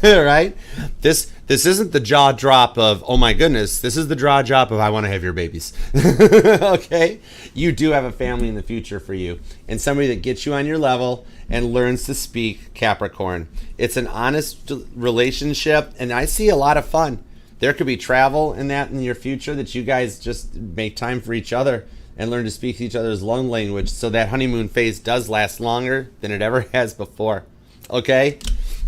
Right? This isn't the jaw drop of, oh my goodness. This is the jaw drop of, I want to have your babies. Okay? You do have a family in the future for you. And somebody that gets you on your level and learns to speak Capricorn. It's an honest relationship, and I see a lot of fun. There could be travel in that in your future that you guys just make time for each other and learn to speak each other's love language so that honeymoon phase does last longer than it ever has before. Okay?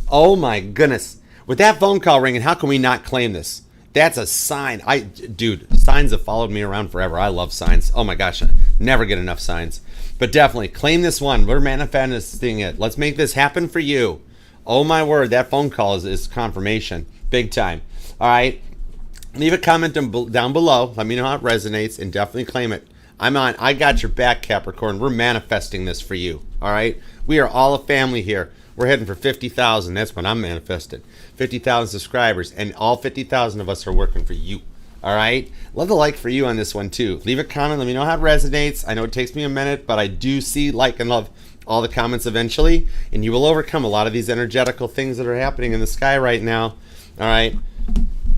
Oh my goodness. With that phone call ringing, how can we not claim this? That's a sign. Dude, signs have followed me around forever. I love signs. Oh my gosh, I never get enough signs. But definitely claim this one. We're manifesting it. Let's make this happen for you. Oh my word, that phone call is confirmation. Big time. All right. Leave a comment down below. Let me know how it resonates and definitely claim it. I got your back, Capricorn. We're manifesting this for you. All right. We are all a family here. We're heading for 50,000. That's what I'm manifesting. 50,000 subscribers, and all 50,000 of us are working for you. All right? Love the like for you on this one, too. Leave a comment. Let me know how it resonates. I know it takes me a minute, but I do see, like, and love all the comments eventually, and you will overcome a lot of these energetical things that are happening in the sky right now. All right?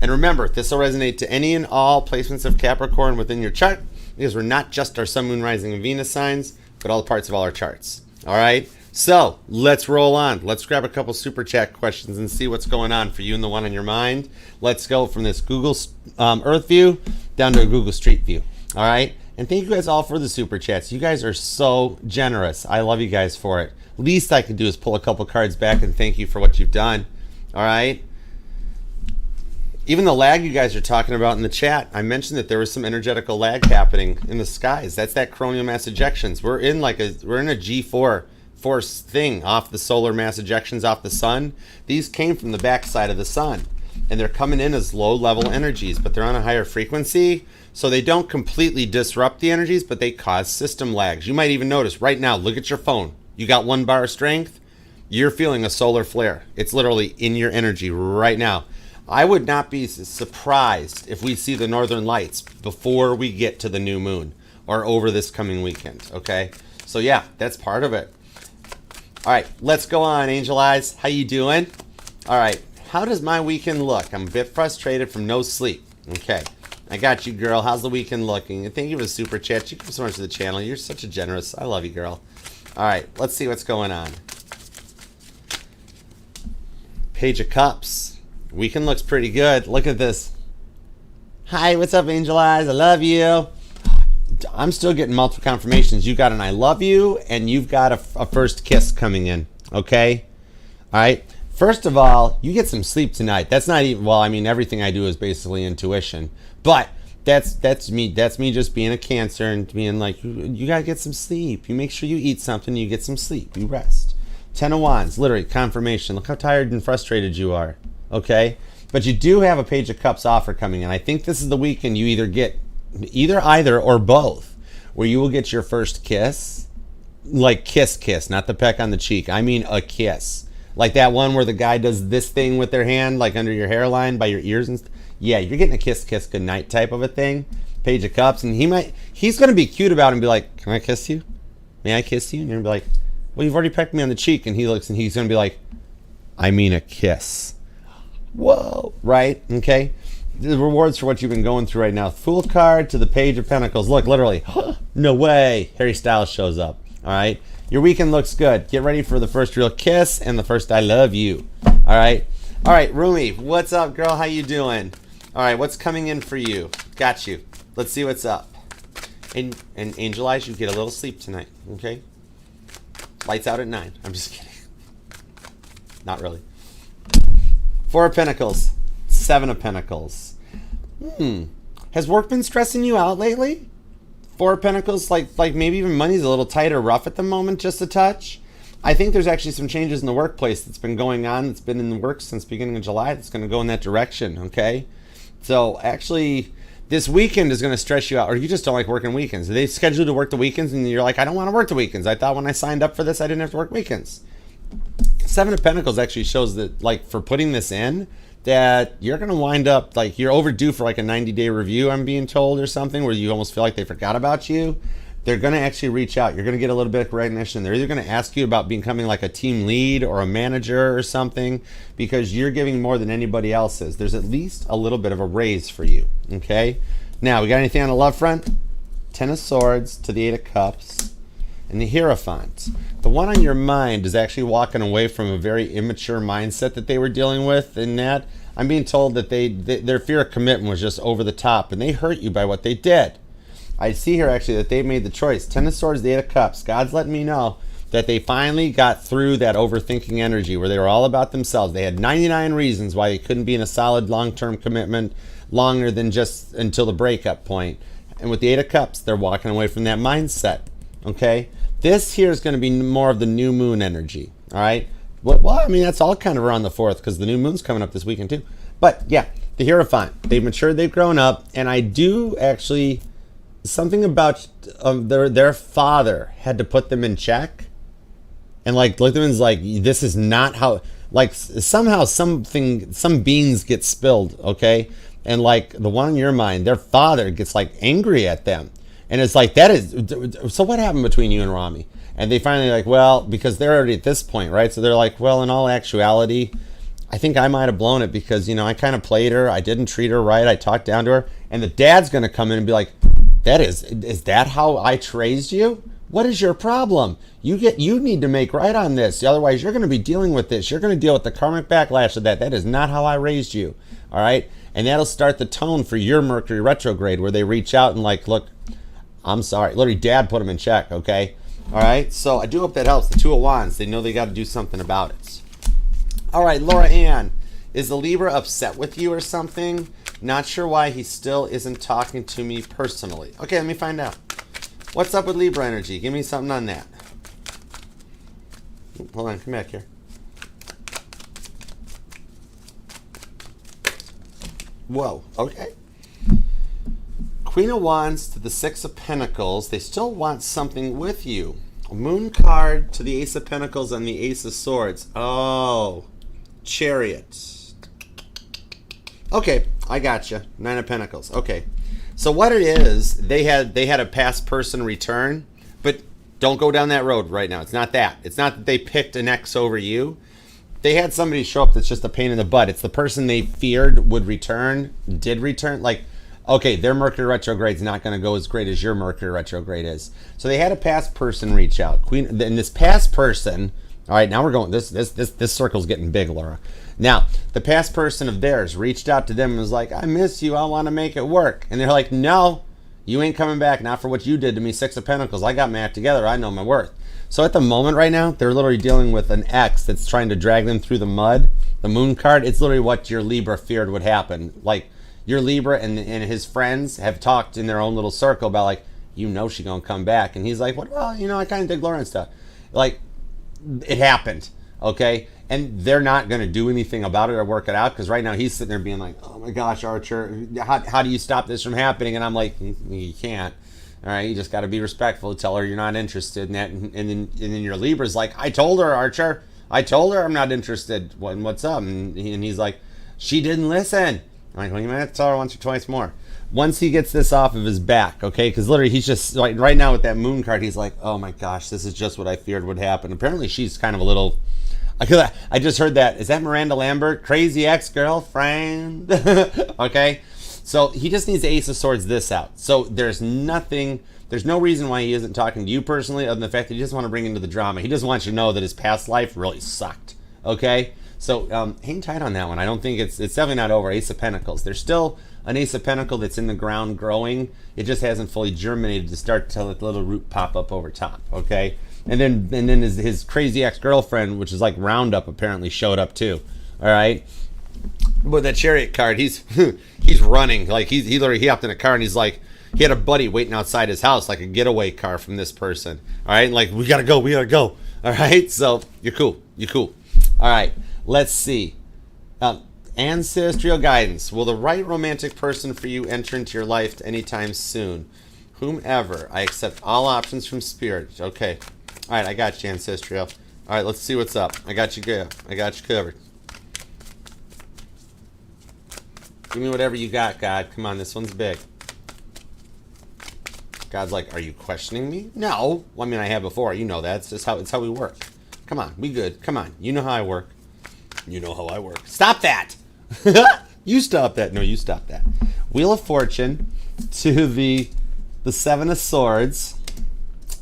And remember, this will resonate to any and all placements of Capricorn within your chart, because we're not just our Sun, Moon, Rising, and Venus signs, but all the parts of all our charts. All right? So let's roll on. Let's grab a couple super chat questions and see what's going on for you and the one on your mind. Let's go from this Google Earth view down to a Google Street view. All right. And thank you guys all for the super chats. You guys are so generous. I love you guys for it. Least I can do is pull a couple cards back and thank you for what you've done. All right. Even the lag you guys are talking about in the chat, I mentioned that there was some energetical lag happening in the skies. That's that coronal mass ejections. We're in a G4 force thing off the solar mass ejections off the sun. These came from the backside of the sun, and they're coming in as low level energies, but they're on a higher frequency, so they don't completely disrupt the energies, but they cause system lags. You might even notice right now, look at your phone. You got 1 bar of strength, you're feeling a solar flare. It's literally in your energy right now. I would not be surprised if we see the northern lights before we get to the new moon or over this coming weekend, okay? So yeah, that's part of it. All right, let's go on, Angel Eyes. How you doing? All right, how does my weekend look? I'm a bit frustrated from no sleep. Okay, I got you, girl. How's the weekend looking? And thank you for the super chat. You give so much to the channel. You're such a generous. I love you, girl. All right, let's see what's going on. Page of Cups. Weekend looks pretty good. Look at this. Hi, what's up, Angel Eyes? I love you. I'm still getting multiple confirmations. You got an I love you, and you've got a first kiss coming in. Okay? All right? First of all, you get some sleep tonight. That's not even, well, I mean, everything I do is basically intuition. But that's me. That's me just being a Cancer and being like, you got to get some sleep. You make sure you eat something, you get some sleep. You rest. 10 of Wands, literally confirmation. Look how tired and frustrated you are. Okay? But you do have a Page of Cups offer coming in. I think this is the weekend you either get either or both, where you will get your first kiss, like kiss, not the peck on the cheek. I mean a kiss, like that one where the guy does this thing with their hand, like under your hairline by your ears and yeah, you're getting a kiss goodnight type of a thing. Page of Cups, and he's gonna be cute about it and be like, can I kiss you? May I kiss you? And you're gonna be like, well, you've already pecked me on the cheek. And he looks and he's gonna be like, I mean a kiss. Whoa, right? Okay. The rewards for what you've been going through right now. Fool card to the Page of Pentacles. Look, literally, no way. Harry Styles shows up. All right. Your weekend looks good. Get ready for the first real kiss and the first I love you. All right. All right, Rumi, what's up, girl? How you doing? All right, what's coming in for you? Got you. Let's see what's up. And Angel Eyes, you get a little sleep tonight. Okay. Lights out at 9. I'm just kidding. Not really. 4 of Pentacles. 7 of Pentacles. Has work been stressing you out lately? 4 of Pentacles, like maybe even money's a little tight or rough at the moment, just a touch. I think there's actually some changes in the workplace that's been going on, that's been in the works since beginning of July, that's going to go in that direction, okay? So actually, this weekend is going to stress you out, or you just don't like working weekends. They schedule you to work the weekends, and you're like, I don't want to work the weekends. I thought when I signed up for this, I didn't have to work weekends. 7 of Pentacles actually shows that, like, for putting this in, that you're going to wind up, like, you're overdue for, like, a 90-day review, I'm being told, or something, where you almost feel like they forgot about you. They're going to actually reach out. You're going to get a little bit of recognition. They're either going to ask you about becoming like a team lead or a manager or something, because you're giving more than anybody else is. There's at least a little bit of a raise for you, okay? Now, we got anything on the love front? 10 of Swords to the 8 of Cups and the Hierophant. The one on your mind is actually walking away from a very immature mindset that they were dealing with. In that, I'm being told that their fear of commitment was just over the top, and they hurt you by what they did. I see here actually that they made the choice. 10 of Swords, the 8 of Cups. God's letting me know that they finally got through that overthinking energy where they were all about themselves. They had 99 reasons why they couldn't be in a solid long-term commitment longer than just until the breakup point. And with the 8 of Cups, they're walking away from that mindset. Okay? This here is going to be more of the new moon energy. All right? Well, I mean, that's all kind of around the 4th because the new moon's coming up this weekend too. But yeah, the Hierophant. They've matured, they've grown up, and I do actually... something about their father had to put them in check and like look at them and like, this is not how, like somehow some beans get spilled, okay? And like the one on your mind, their father gets like angry at them, and it's like, that is, so what happened between you and Rami? And they finally like, well, because they're already at this point, right? So they're like, well, in all actuality, I think I might have blown it because, you know, I kind of played her, I didn't treat her right, I talked down to her, and the dad's gonna come in and be like, is that how I raised you? What is your problem? You need to make right on this. Otherwise, you're going to be dealing with this. You're going to deal with the karmic backlash of that. That is not how I raised you. All right? And that'll start the tone for your Mercury retrograde, where they reach out and like, look, I'm sorry. Literally, dad put them in check, okay? All right? So I do hope that helps. The 2 of Wands, they know they got to do something about it. All right, Laura Ann, is the Libra upset with you or something? Not sure why he still isn't talking to me personally. Okay, let me find out. What's up with Libra energy? Give me something on that. Hold on, come back here. Whoa, okay. Queen of Wands to the 6 of Pentacles. They still want something with you. Moon card to the Ace of Pentacles and the Ace of Swords. Oh, Chariot. Okay, I got you. Nine of Pentacles. Okay, so what it is, they had a past person return, but don't go down that road right now. It's not that. It's not that they picked an ex over you. They had somebody show up that's just a pain in the butt. It's the person they feared would return, did return. Like, okay, their Mercury retrograde's not going to go as great as your Mercury retrograde is. So they had a past person reach out. And this past person, all right, now we're going, this circle's getting big, Laura. Now, the past person of theirs reached out to them and was like, I miss you, I want to make it work. And they're like, no, you ain't coming back, not for what you did to me, Six of Pentacles. I got my act together, I know my worth. So at the moment right now, they're literally dealing with an ex that's trying to drag them through the mud. The moon card, it's literally what your Libra feared would happen. Like, your Libra and his friends have talked in their own little circle about, like, you know she gonna come back. And he's like, what? Well, you know, I kind of dig Laura and stuff. Like, it happened, okay? And they're not going to do anything about it or work it out, because right now he's sitting there being like, oh my gosh, Archer, how do you stop this from happening? And I'm like, you can't. All right, you just got to be respectful. Tell her you're not interested in that. And then your Libra's like, I told her, Archer. I told her I'm not interested. What's up? And he's like, she didn't listen. I'm like, well, you might have to tell her once or twice more. Once he gets this off of his back, okay? Because literally he's just, like, right now with that moon card, he's like, oh my gosh, this is just what I feared would happen. Apparently she's kind of a little, I just heard that. Is that Miranda Lambert? Crazy ex-girlfriend? Okay? So he just needs the Ace of Swords this out. So there's no reason why he isn't talking to you personally, other than the fact that he just want to bring into the drama. He just wants you to know that his past life really sucked. Okay? So hang tight on that one. I don't think it's definitely not over. Ace of Pentacles. There's still an Ace of Pentacles that's in the ground growing. It just hasn't fully germinated to start to let the little root pop up over top. Okay? And then his crazy ex-girlfriend, which is like Roundup, apparently showed up too. All right? But that Chariot card, he's running. Like, he hopped in a car and he's like, he had a buddy waiting outside his house, like a getaway car from this person. All right? Like, we gotta go. All right? So, you're cool. All right. Let's see. Ancestral guidance. Will the right romantic person for you enter into your life anytime soon? Whomever. I accept all options from Spirit. Okay. All right, I got you, Ancestral. All right, let's see what's up. I got you good. I got you covered. Give me whatever you got, God. Come on, this one's big. God's like, are you questioning me? No. Well, I mean, I have before. You know that. It's just how we work. Come on, we good. Come on. You know how I work. You know how I work. Stop that. You stop that. No, you stop that. Wheel of Fortune to the Seven of Swords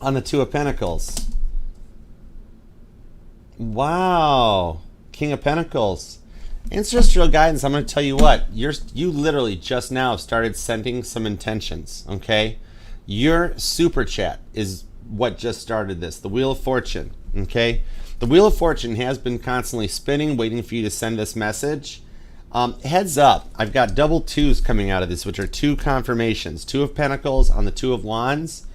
on the Two of Pentacles. Wow. King of Pentacles. Ancestral guidance, I'm going to tell you what. You literally just now started sending some intentions, okay? Your super chat is what just started this. The Wheel of Fortune, okay? The Wheel of Fortune has been constantly spinning, waiting for you to send this message. Heads up, I've got double twos coming out of this, which are two confirmations. Two of Pentacles on the Two of Wands.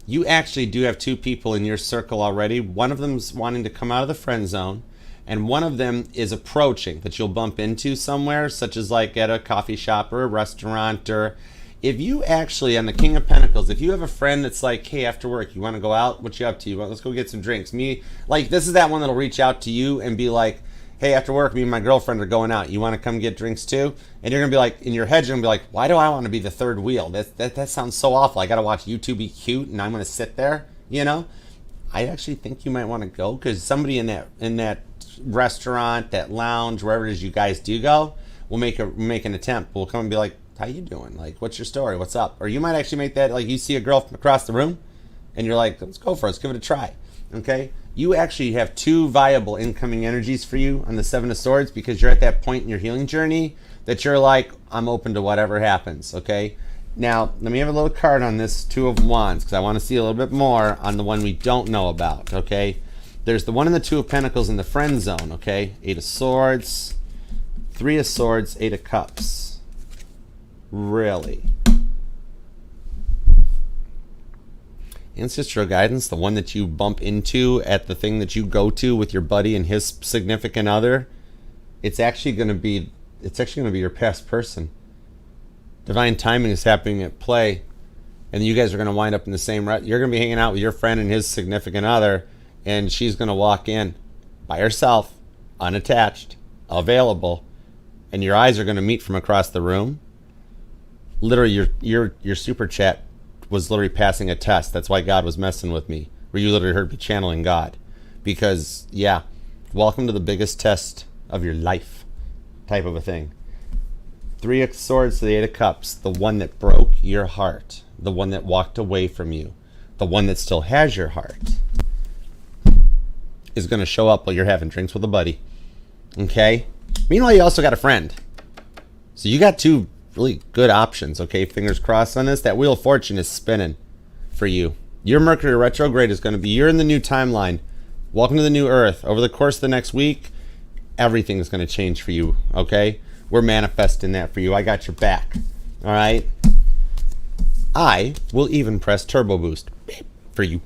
You actually do have two people in your circle already. One of them's wanting to come out of the friend zone, and one of them is approaching that you'll bump into somewhere, such as like at a coffee shop or a restaurant. Or if you actually, on the King of Pentacles, if you have a friend that's like, hey, after work, you want to go out? What you up to? Let's go get some drinks. This is that one that'll reach out to you and be like, hey, after work, me and my girlfriend are going out. You want to come get drinks too? And you're going to be like, in your head, you're going to be like, why do I want to be the third wheel? That sounds so awful. I got to watch you two be cute and I'm going to sit there, you know? I actually think you might want to go, because somebody in that restaurant, that lounge, wherever it is you guys do go, will make an attempt. We'll come and be like, how you doing? Like, what's your story? What's up? Or you might actually make that, like, you see a girl from across the room and you're like, let's go for it. Let's give it a try. Okay? You actually have two viable incoming energies for you on the Seven of Swords, because you're at that point in your healing journey that you're like, I'm open to whatever happens, okay? Now, let me have a little card on this Two of Wands, because I want to see a little bit more on the one we don't know about, okay? There's the one in the Two of Pentacles in the friend zone, okay? Eight of Swords, Three of Swords, Eight of Cups. Really? Ancestral guidance, the one that you bump into at the thing that you go to with your buddy and his significant other, it's actually going to be your past person. Divine timing is happening at play, and you guys are going to wind up in the same you're going to be hanging out with your friend and his significant other, and she's going to walk in by herself, unattached, available, and your eyes are going to meet from across the room. Literally, your super chat was literally passing a test. That's why God was messing with me, where you literally heard me channeling God. Because, yeah, welcome to the biggest test of your life type of a thing. 3 of Swords to the 8 of Cups. The one that broke your heart. The one that walked away from you. The one that still has your heart is going to show up while you're having drinks with a buddy. Okay? Meanwhile, you also got a friend. So you got 2 really good options, okay? Fingers crossed on this. That Wheel of Fortune is spinning for you. Your Mercury retrograde is going to be, you're in the new timeline. Welcome to the new Earth. Over the course of the next week, everything is going to change for you, okay? We're manifesting that for you. I got your back, all right? I will even press turbo boost for you,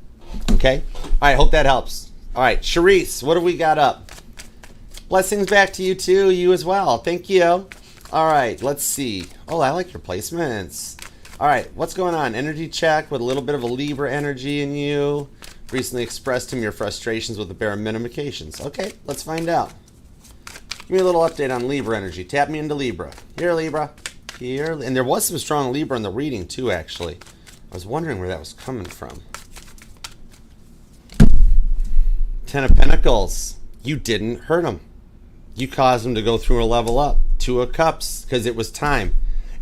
okay? All right, hope that helps. All right, Charisse, what do we got up? Blessings back to you too, you as well. Thank you. All right, let's see. Oh, I like your placements. All right, what's going on? Energy check with a little bit of a Libra energy in you. Recently expressed him your frustrations with the bare minimications. Okay, let's find out. Give me a little update on Libra energy. Tap me into Libra. Here, Libra. Here. And there was some strong Libra in the reading too, actually. I was wondering where that was coming from. 10 of Pentacles. You didn't hurt him. You caused him to go through a level up. 2 of Cups, because it was time.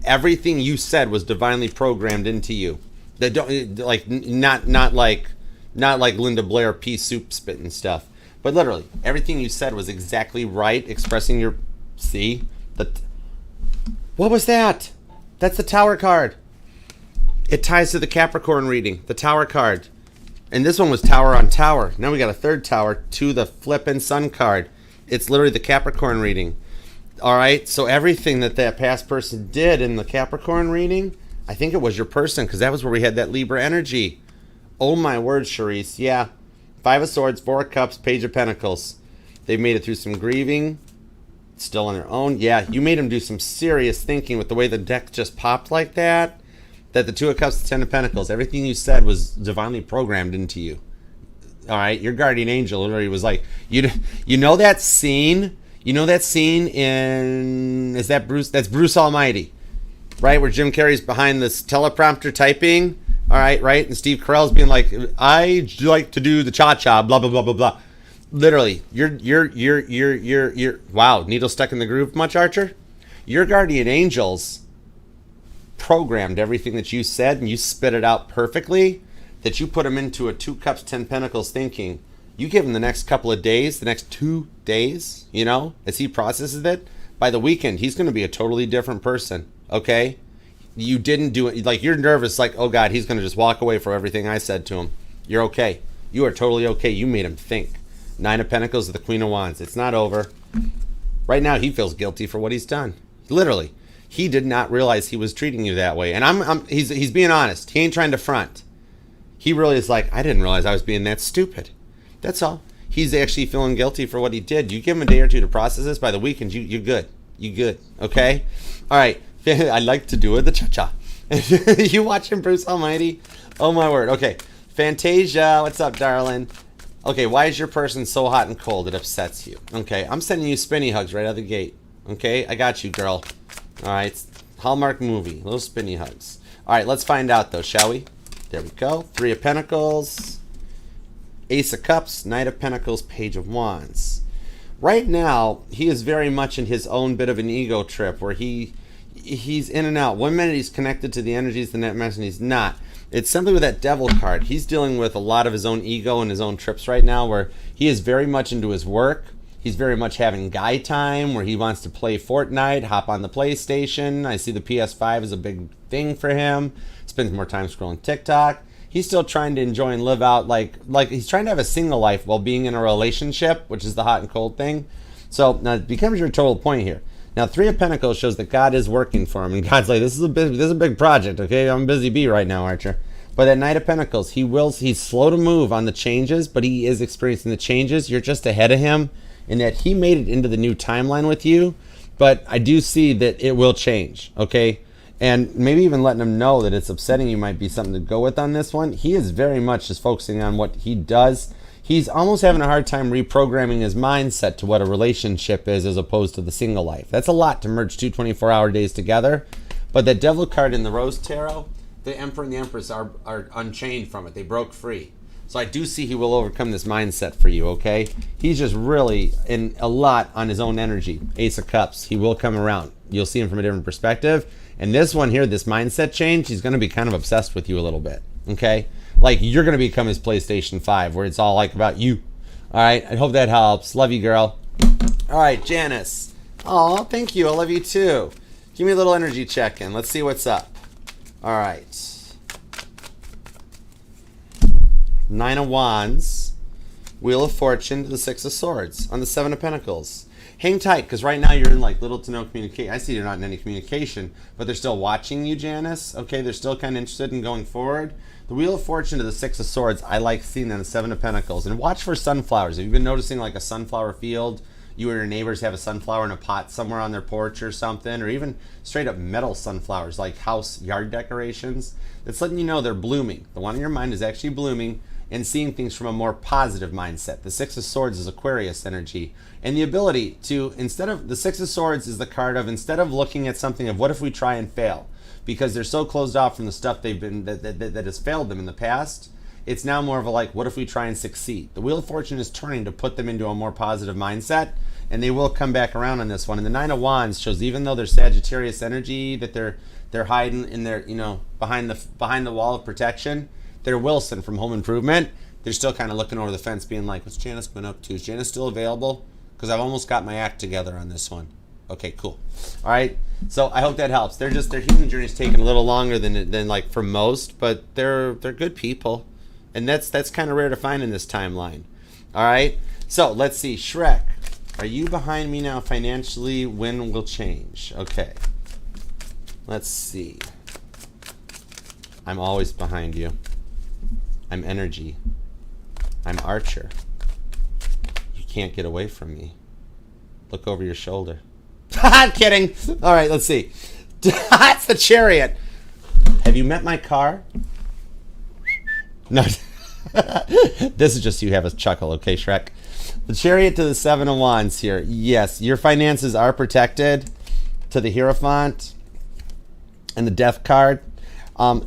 Everything you said was divinely programmed into you. That don't like not like Linda Blair pea soup spitting stuff, but literally everything you said was exactly right. Expressing your what was that? That's the Tower card. It ties to the Capricorn reading, the Tower card, and this one was Tower on Tower. Now we got a third Tower to the flippin' Sun card. It's literally the Capricorn reading. All right, so everything that past person did in the Capricorn reading, I think it was your person, because that was where we had that Libra energy. Oh my word, Charisse. Yeah. 5 of Swords, 4 of Cups, Page of Pentacles. They've made it through some grieving. Still on their own. Yeah, you made them do some serious thinking with the way the deck just popped like that. That the 2 of Cups, the 10 of Pentacles, everything you said was divinely programmed into you. All right, your guardian angel literally was like, you know that scene? You know that scene in, is that Bruce? That's Bruce Almighty, right? Where Jim Carrey's behind this teleprompter typing. All right, right? And Steve Carell's being like, I like to do the cha-cha, blah, blah, blah, blah, blah. Literally, you're, wow, needle stuck in the groove much, Archer? Your guardian angels programmed everything that you said, and you spit it out perfectly, that you put them into a 2 Cups, 10 Pentacles thinking. You give him the next couple of days, the next 2 days, you know, as he processes it. By the weekend, he's going to be a totally different person, okay? You didn't do it. Like, you're nervous, like, oh, God, he's going to just walk away for everything I said to him. You're okay. You are totally okay. You made him think. 9 of Pentacles to the Queen of Wands. It's not over. Right now, he feels guilty for what he's done. Literally. He did not realize he was treating you that way. And he's being honest. He ain't trying to front. He really is like, I didn't realize I was being that stupid. That's all. He's actually feeling guilty for what he did. You give him a day or 2 to process this. By the weekend, you're good. You're good. Okay? All right. I like to do it the cha-cha. You watching Bruce Almighty? Oh, my word. Okay. Fantasia, what's up, darling? Okay, why is your person so hot and cold it upsets you? Okay, I'm sending you spinny hugs right out of the gate. Okay, I got you, girl. All right, Hallmark movie, little spinny hugs. All right, let's find out, though, shall we? There we go. 3 of Pentacles, Ace of Cups, Knight of Pentacles, Page of Wands. Right now, he is very much in his own bit of an ego trip where he's in and out. One minute he's connected to the energies, the next minute he's not. It's simply with that Devil card. He's dealing with a lot of his own ego and his own trips right now where he is very much into his work. He's very much having guy time where he wants to play Fortnite, hop on the PlayStation. I see the PS5 is a big thing for him. Spends more time scrolling TikTok. He's still trying to enjoy and live out like he's trying to have a single life while being in a relationship, which is the hot and cold thing. So now it becomes your total point here. Now, 3 of Pentacles shows that God is working for him. And God's like, this is a big project, okay? I'm a busy bee right now, Archer. But that Knight of Pentacles, he's slow to move on the changes, but he is experiencing the changes. You're just ahead of him in that he made it into the new timeline with you. But I do see that it will change, okay? And maybe even letting him know that it's upsetting you might be something to go with on this one. He is very much just focusing on what he does. He's almost having a hard time reprogramming his mindset to what a relationship is as opposed to the single life. That's a lot to merge two 24-hour days together. But the Devil card in the Rose Tarot, the Emperor and the Empress are unchained from it. They broke free. So I do see he will overcome this mindset for you, okay? He's just really in a lot on his own energy. Ace of Cups. He will come around. You'll see him from a different perspective. And this one here, this mindset change, he's going to be kind of obsessed with you a little bit, okay? Like, you're going to become his PlayStation 5, where it's all, like, about you. All right? I hope that helps. Love you, girl. All right, Janice. Oh, thank you. I love you, too. Give me a little energy check-in. Let's see what's up. All right. Nine of Wands. Wheel of Fortune to the Six of Swords on the Seven of Pentacles. Hang tight, because right now you're in, like, little to no communication. I see you're not in any communication, but they're still watching you, Janice. Okay, they're still kind of interested in going forward. The Wheel of Fortune to the Six of Swords, I like seeing on the Seven of Pentacles. And watch for sunflowers. Have you been noticing, like, a sunflower field? You or your neighbors have a sunflower in a pot somewhere on their porch or something, or even straight up metal sunflowers, like house yard decorations. That's letting you know they're blooming. The one in your mind is actually blooming, and seeing things from a more positive mindset. The Six of Swords is Aquarius energy. And the ability to, instead of, the Six of Swords is the card of, instead of looking at something of what if we try and fail, because they're so closed off from the stuff they've been, that has failed them in the past, it's now more of a like, what if we try and succeed? The Wheel of Fortune is turning to put them into a more positive mindset, and they will come back around on this one. And the Nine of Wands shows, even though there's Sagittarius energy, that they're hiding in their, you know, behind the wall of protection, they're Wilson from Home Improvement. They're still kind of looking over the fence being like, what's Janice been up to? Is Janice still available? Because I've almost got my act together on this one. Okay, cool. All right. So I hope that helps. Their healing journey is taking a little longer than like for most, but they're good people. And that's kind of rare to find in this timeline. All right. So let's see. Shrek, are you behind me now financially? When will change? Okay. Let's see. I'm always behind you. I'm energy. I'm Archer. You can't get away from me. Look over your shoulder. I'm kidding. All right, let's see. That's the Chariot. Have you met my car? No. This is just you have a chuckle, okay, Shrek? The Chariot to the Seven of Wands here. Yes, your finances are protected. To the Hierophant and the Death card.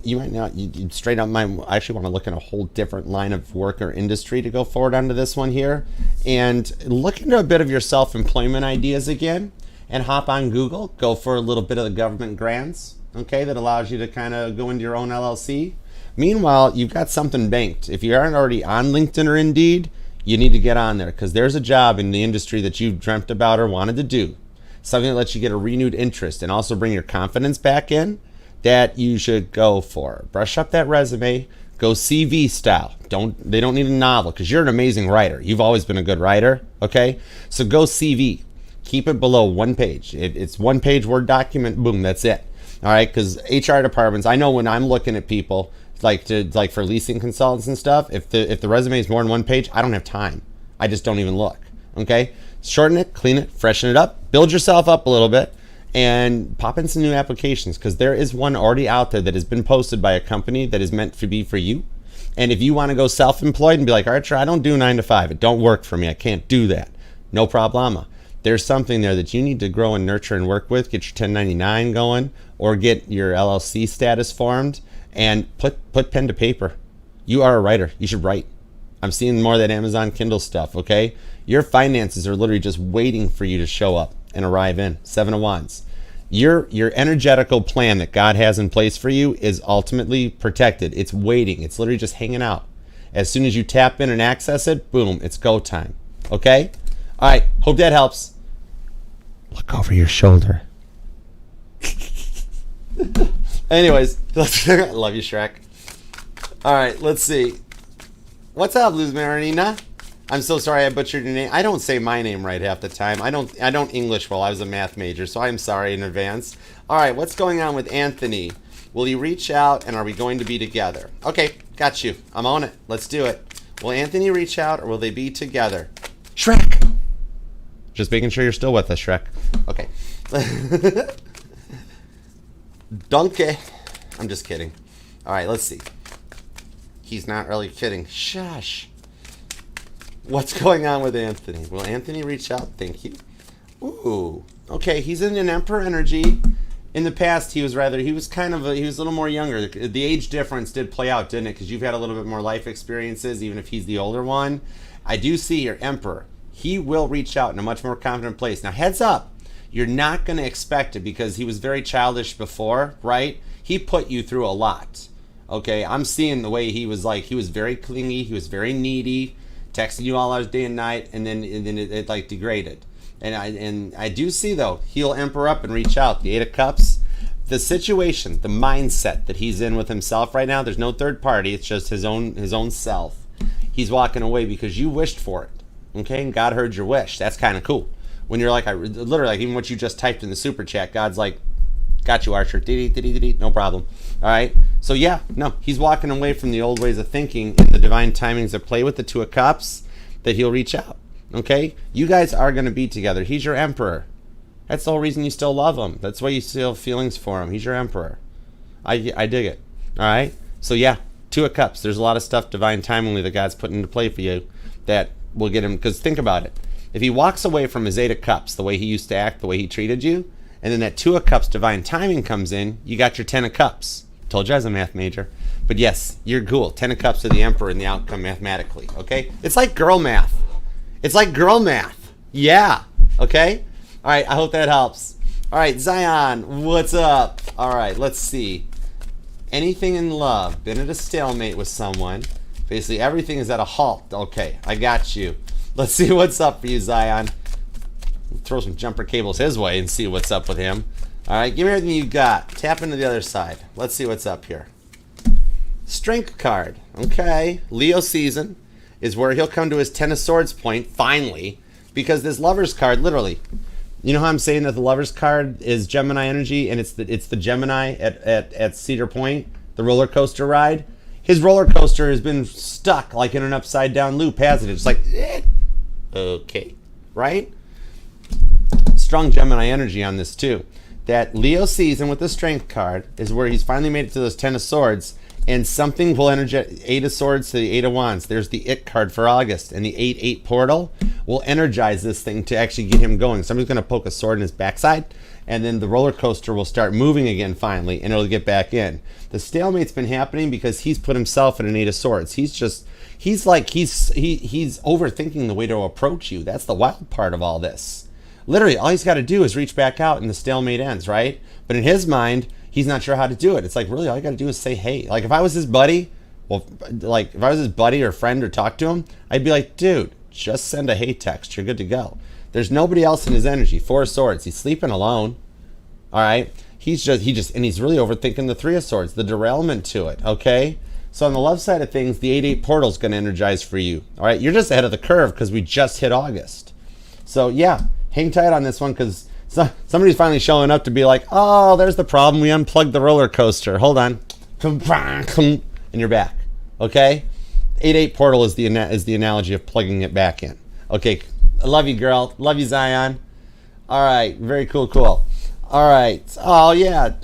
You might not, you straight up might actually want to look in a whole different line of work or industry to go forward onto this one here. And look into a bit of your self-employment ideas again, and hop on Google, go for a little bit of the government grants, okay, that allows you to kind of go into your own LLC. Meanwhile, you've got something banked. If you aren't already on LinkedIn or Indeed, you need to get on there, because there's a job in the industry that you've dreamt about or wanted to do, something that lets you get a renewed interest and also bring your confidence back in, that you should go for. Brush up that resume, go CV style. They don't need a novel, because you're an amazing writer. You've always been a good writer, okay? So go CV. Keep it below one page. It's one page Word document, boom, that's it. All right, because HR departments, I know when I'm looking at people, like for leasing consultants and stuff, if the resume is more than one page, I don't have time. I just don't even look, okay? Shorten it, clean it, freshen it up, build yourself up a little bit, and pop in some new applications, because there is one already out there that has been posted by a company that is meant to be for you. And if you want to go self-employed and be like, Archer, I don't do 9 to 5. It don't work for me. I can't do that. No problema. There's something there that you need to grow and nurture and work with. Get your 1099 going, or get your LLC status formed, and put pen to paper. You are a writer. You should write. I'm seeing more of that Amazon Kindle stuff, okay? Your finances are literally just waiting for you to show up and arrive in. Seven of Wands. Your energetical plan that God has in place for you is ultimately protected. It's waiting. It's literally just hanging out. As soon as you tap in and access it, boom, it's go time. Okay? All right. Hope that helps. Look over your shoulder. Anyways, I love you, Shrek. All right, let's see. What's up, Luz Marinina? I'm so sorry I butchered your name. I don't say my name right half the time. I don't English well. I was a math major, so I'm sorry in advance. All right, what's going on with Anthony? Will he reach out, and are we going to be together? Okay, got you. I'm on it. Let's do it. Will Anthony reach out, or will they be together? Shrek! Just making sure you're still with us, Shrek. Okay. Donkey. I'm just kidding. All right, let's see. He's not really kidding. Shush. What's going on with Anthony? Will Anthony reach out? Thank you. Ooh. Okay, he's in an Emperor energy. In the past, he was a little more younger. The age difference did play out, didn't it? Because you've had a little bit more life experiences, even if he's the older one. I do see your Emperor. He will reach out in a much more confident place. Now, heads up. You're not going to expect it because he was very childish before, right? He put you through a lot. Okay, I'm seeing the way he was very clingy. He was very needy, texting you all hours day and night, and then it like degraded. And I do see, though, he'll emperor up and reach out. The Eight of Cups, the situation, the mindset that he's in with himself right now, there's no third party. It's just his own self. He's walking away because you wished for it. Okay, and God heard your wish. That's kind of cool. When you're like, literally, like even what you just typed in the super chat, God's like, got you, Archer. No problem. All right. So yeah, no, he's walking away from the old ways of thinking and the divine timings that play with the Two of Cups that he'll reach out. Okay, you guys are going to be together. He's your Emperor. That's the whole reason you still love him. That's why you still have feelings for him. He's your Emperor. I dig it. All right. So yeah, Two of Cups. There's a lot of stuff divine timingly that God's putting into play for you that will get him. Because think about it. If he walks away from his Eight of Cups, the way he used to act, the way he treated you, and then that Two of Cups divine timing comes in, you got your Ten of Cups. Told you I was a math major. But yes, you're cool. Ten of Cups to the Emperor in the outcome mathematically. Okay? It's like girl math. Yeah. Okay? All right, I hope that helps. All right, Zion, what's up? All right, let's see. Anything in love? Been at a stalemate with someone. Basically, everything is at a halt. Okay, I got you. Let's see what's up for you, Zion. Throw some jumper cables his way and see what's up with him. All right, give me everything you got. Tap into the other side. Let's see what's up here. Strength card. Okay, Leo season is where he'll come to his Ten of Swords point, finally, because this Lover's card, literally, you know how I'm saying that the Lover's card is Gemini energy, and it's the Gemini at Cedar Point, the roller coaster ride? His roller coaster has been stuck like in an upside down loop, hasn't it? It's like, okay, right? Strong Gemini energy on this too. That Leo season with the Strength card is where he's finally made it to those Ten of Swords, and something will energize. Eight of Swords to the Eight of Wands. There's the It card for August, and the 8-8 portal will energize this thing to actually get him going. Somebody's going to poke a sword in his backside, and then the roller coaster will start moving again finally, and it'll get back in. The stalemate's been happening because he's put himself in an Eight of Swords. He's overthinking the way to approach you. That's the wild part of all this. Literally, all he's got to do is reach back out and the stalemate ends, right? But in his mind, he's not sure how to do it. It's like, really, all you got to do is say, hey. Like, if I was his buddy, if I was his buddy or friend or talk to him, I'd be like, dude, just send a hey text. You're good to go. There's nobody else in his energy. Four of Swords. He's sleeping alone. All right? And he's really overthinking the Three of Swords, the derailment to it, okay? So on the love side of things, the 8-8 portal is going to energize for you. All right? You're just ahead of the curve because we just hit August. So, yeah. Hang tight on this one because somebody's finally showing up to be like, oh, there's the problem. We unplugged the roller coaster. Hold on. And you're back. Okay? 8-8 portal is the analogy of plugging it back in. Okay. I love you, girl. Love you, Zion. All right. Very cool. All right. Oh, yeah.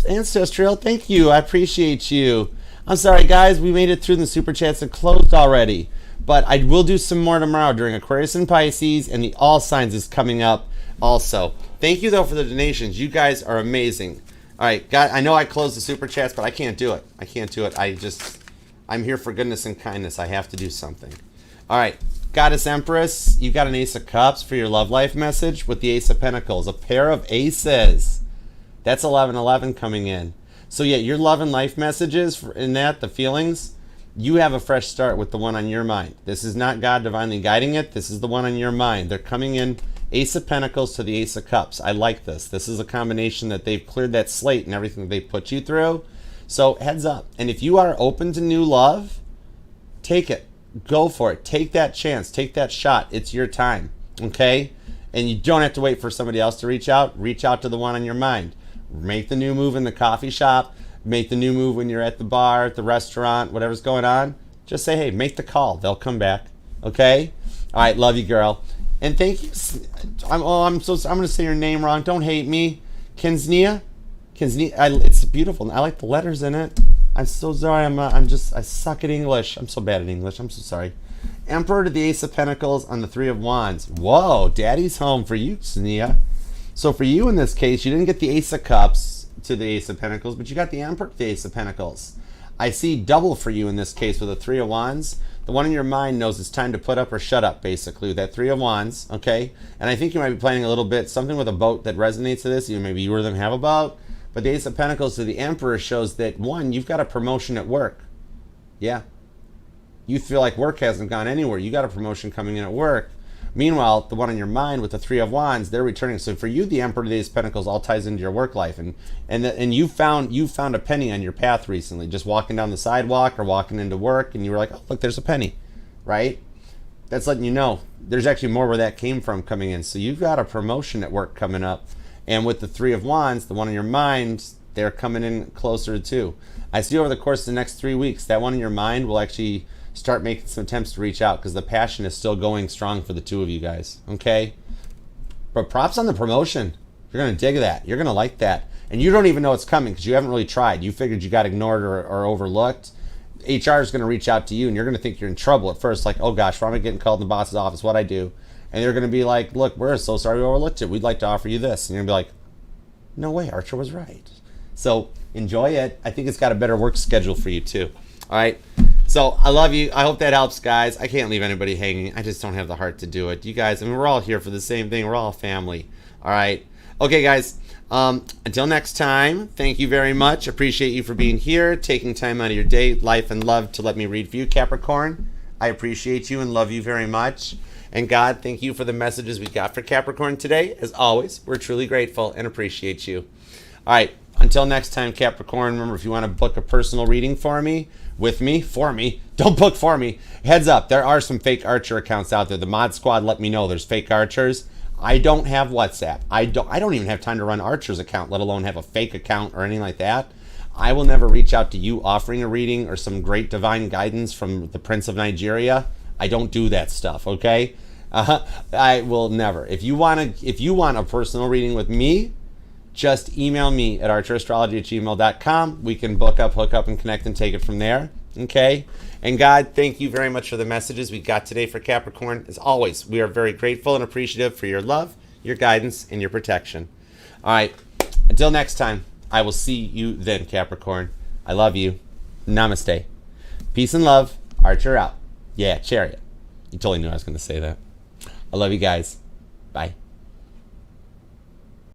Ancestral, thank you. I appreciate you. I'm sorry, guys. We made it through the super chats and closed already. But I will do some more tomorrow during Aquarius and Pisces, and the All Signs is coming up also. Thank you, though, for the donations. You guys are amazing. All right, God, I know I closed the super chats, but I can't do it. I'm here for goodness and kindness. I have to do something. All right, Goddess Empress, you got an Ace of Cups for your love life message with the Ace of Pentacles, a pair of aces. That's 1111 coming in. So, yeah, your love and life messages in that, the feelings, you have a fresh start with the one on your mind. This is not God divinely guiding it. This is the one on your mind. They're coming in Ace of Pentacles to the Ace of Cups. I like this. This is a combination that they've cleared that slate and everything they put you through. So heads up. And if you are open to new love, take it. Go for it. Take that chance. Take that shot. It's your time. Okay? And you don't have to wait for somebody else to reach out. Reach out to the one on your mind. Make the new move in the coffee shop. Make the new move when you're at the bar, at the restaurant, whatever's going on. Just say, hey, make the call. They'll come back. Okay? All right, love you, girl. And thank you. I'm going to say your name wrong. Don't hate me. Kinsnia? It's beautiful. I like the letters in it. I'm so sorry. I suck at English. I'm so bad at English. I'm so sorry. Emperor to the Ace of Pentacles on the Three of Wands. Whoa, daddy's home for you, Sania. So for you in this case, you didn't get the Ace of Cups to the Ace of Pentacles, but you got the Emperor to the Ace of Pentacles. I see double for you in this case with the Three of Wands. The one in your mind knows it's time to put up or shut up, basically, with that Three of Wands, okay? And I think you might be planning a little bit, something with a boat that resonates to this. Maybe you or them have a boat. But the Ace of Pentacles to the Emperor shows that, one, you've got a promotion at work. Yeah. You feel like work hasn't gone anywhere. You got a promotion coming in at work. Meanwhile, the one in your mind with the Three of Wands, they're returning. So for you, the Emperor of the Ace of Pentacles all ties into your work life, and you found a penny on your path recently, just walking down the sidewalk or walking into work, and you were like, oh look, there's a penny, right? That's letting you know there's actually more where that came from coming in. So you've got a promotion at work coming up, and with the Three of Wands, the one in your mind, they're coming in closer too. I see over the course of the next 3 weeks, that one in your mind will actually start making some attempts to reach out because the passion is still going strong for the two of you guys, okay? But props on the promotion. You're going to dig that. You're going to like that. And you don't even know it's coming because you haven't really tried. You figured you got ignored or overlooked. HR is going to reach out to you, and you're going to think you're in trouble at first, like, oh gosh, why am I getting called in the boss's office? What'd I do? And they're going to be like, look, we're so sorry we overlooked it. We'd like to offer you this. And you're going to be like, no way, Archer was right. So enjoy it. I think it's got a better work schedule for you too. All right. So I love you. I hope that helps, guys. I can't leave anybody hanging. I just don't have the heart to do it. You guys, I mean, we're all here for the same thing. We're all family. All right. Okay, guys. Until next time, thank you very much. Appreciate you for being here, taking time out of your day, life, and love to let me read for you, Capricorn. I appreciate you and love you very much. And God, thank you for the messages we got for Capricorn today. As always, we're truly grateful and appreciate you. All right. Until next time, Capricorn, remember, if you want to book a personal reading for me, don't book for me. Heads up, there are some fake Archer accounts out there. The Mod Squad let me know there's fake Archers. I don't have WhatsApp. I don't even have time to run Archer's account, let alone have a fake account or anything like that. I will never reach out to you offering a reading or some great divine guidance from the Prince of Nigeria. I don't do that stuff, okay? I will never. If you want a personal reading with me, just email me at archerastrology@gmail.com. We can book up, hook up, and connect and take it from there. Okay? And God, thank you very much for the messages we got today for Capricorn. As always, we are very grateful and appreciative for your love, your guidance, and your protection. All right. Until next time, I will see you then, Capricorn. I love you. Namaste. Peace and love. Archer out. Yeah, Chariot. You totally knew I was going to say that. I love you guys. Bye.